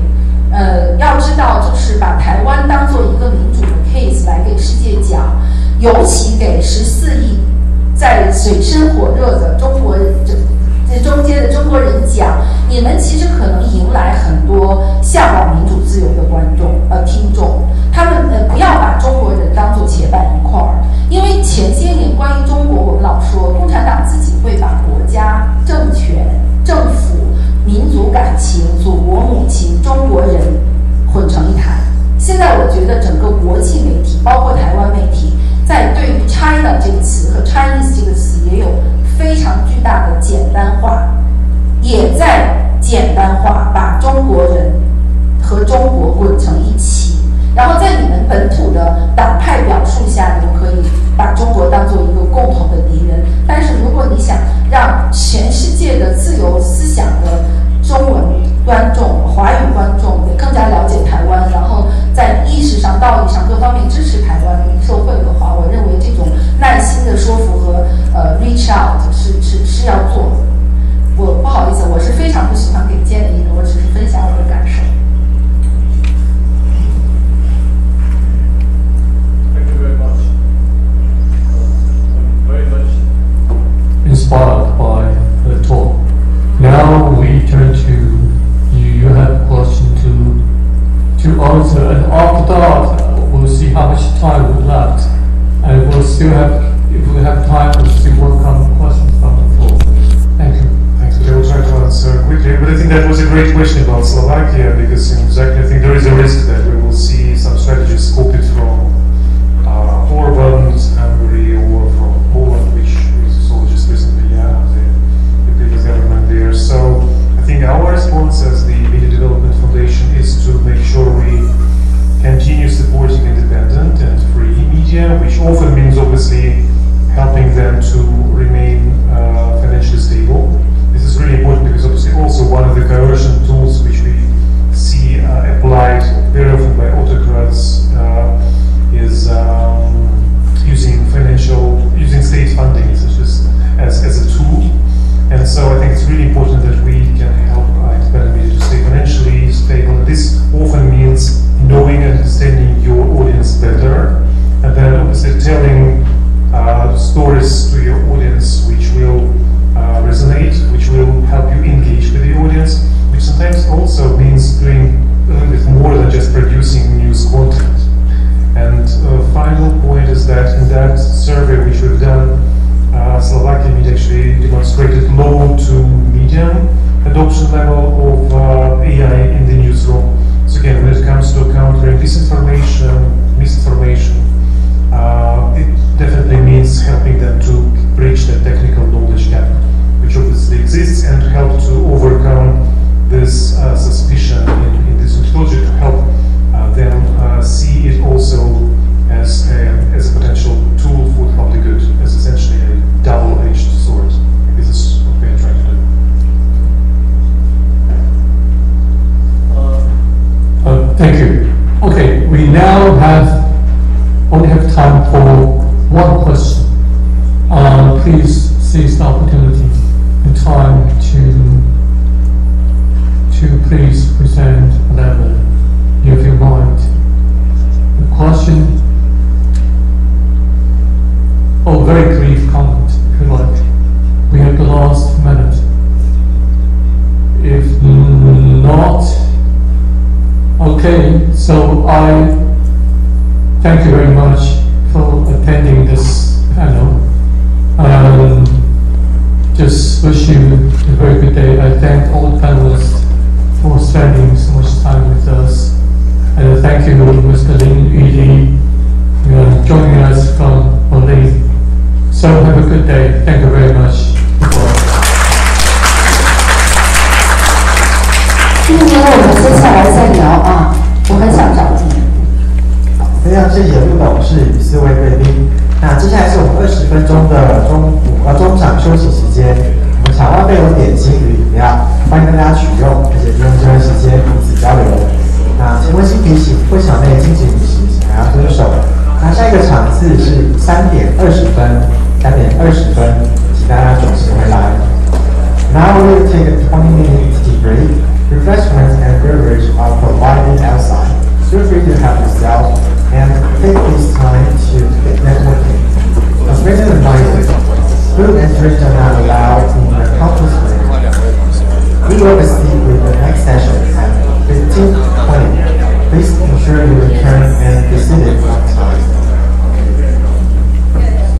要知道，就是把台湾当做一个民主的 case 来给世界讲，尤其给14亿在水深火热的中国这中间的中国人讲，你们其实可能迎来很多向往民主自由的听众，他们不要把中国人当作铁板一块儿，因为前些年关于中国，我们老说共产党自己会把国家、政权、政府、民族感情、祖国母亲、中国人混成一谈。现在我觉得整个国际媒体，包括台湾媒体，在对于 China 这个词和 Chinese 这个词也有非常巨大的简单化，也在简单化把中国人和中国滚成一起。然后在你们本土的党派表述下，你们可以把中国当做一个共同的敌人。但是如果你想让全世界的自由思想的中文观众、华语观众也更加了解台湾，然后在意识上、道义上各方面支持台湾社会的话，我认为这种耐心的说服和reach out 是要做的。我不好意思，我是非常不喜欢给建议的，我只是分享我的感受。Inspired by the talk. Now we turn to you have a question to answer, and after that we'll see how much time we left, and we'll still have, if we have time, we'll still welcome questions from the floor. Thank you. Thanks. I will try to answer quickly, but I think that was a great question about Slovakia, because exactly I think there is a risk that we will see some strategies copied from Orban's Hungary or from Poland, which we saw just recently, the previous government there. So I think our response as the Media Development Foundation is to make sure we continue supporting independent and free media, which often means obviously helping them to remain financially stable. This is really important because obviously also one of the coercion tools which we see applied very often by autocrats is using state funding as a tool. And so I think it's really important that we can help independent media to stay financially stable. This often means knowing and understanding your audience better, and then obviously telling stories to your audience which will resonate, which will help you engage with the audience, which sometimes also means doing a little bit more than just producing news content. And final point is that in that survey which we've done, Slovakia media actually demonstrated low to medium adoption level of AI in the newsroom. So again, when it comes to countering disinformation, misinformation, it definitely means helping them to bridge that technical knowledge gap, which obviously exists, and to help to overcome this suspicion in this methodology, to help them see it also as a potential tool for the public good, as essentially a double-edged sword. This is what we are trying to do. Thank you. Okay, we now only have time for one question. Please seize the opportunity and time to please present whatever you feel mind. The question, or very brief comment, if you like. We have the last minute. If not, okay, so I thank you very much for attending this panel. Just wish you a very good day. I thank all the panelists for spending so much time with us. And thank you, Mr. Lin, Yu-Li, joining us from Berlin. So have a good day. Thank you very much. 今天我们接下来再聊啊，我很想找你。非常谢谢陆董事与4位贵宾。那接下来是我们20分钟的中场休息时间，我们场外备有点心与饮料，欢迎大家取用，而且利用这段时间彼此交流。那温馨提醒，会场内禁止饮食，请大家遵守。那下一个场次是3点20分，请大家准时回来。Now we will take a 20-minute tea break. Refreshments and beverage are provided outside. Feel free to help yourself and take this time to get networking. As written advised, food and drink are not allowed in the conference room. We will proceed with the next session at 15:20. Please ensure you return and be seated on time.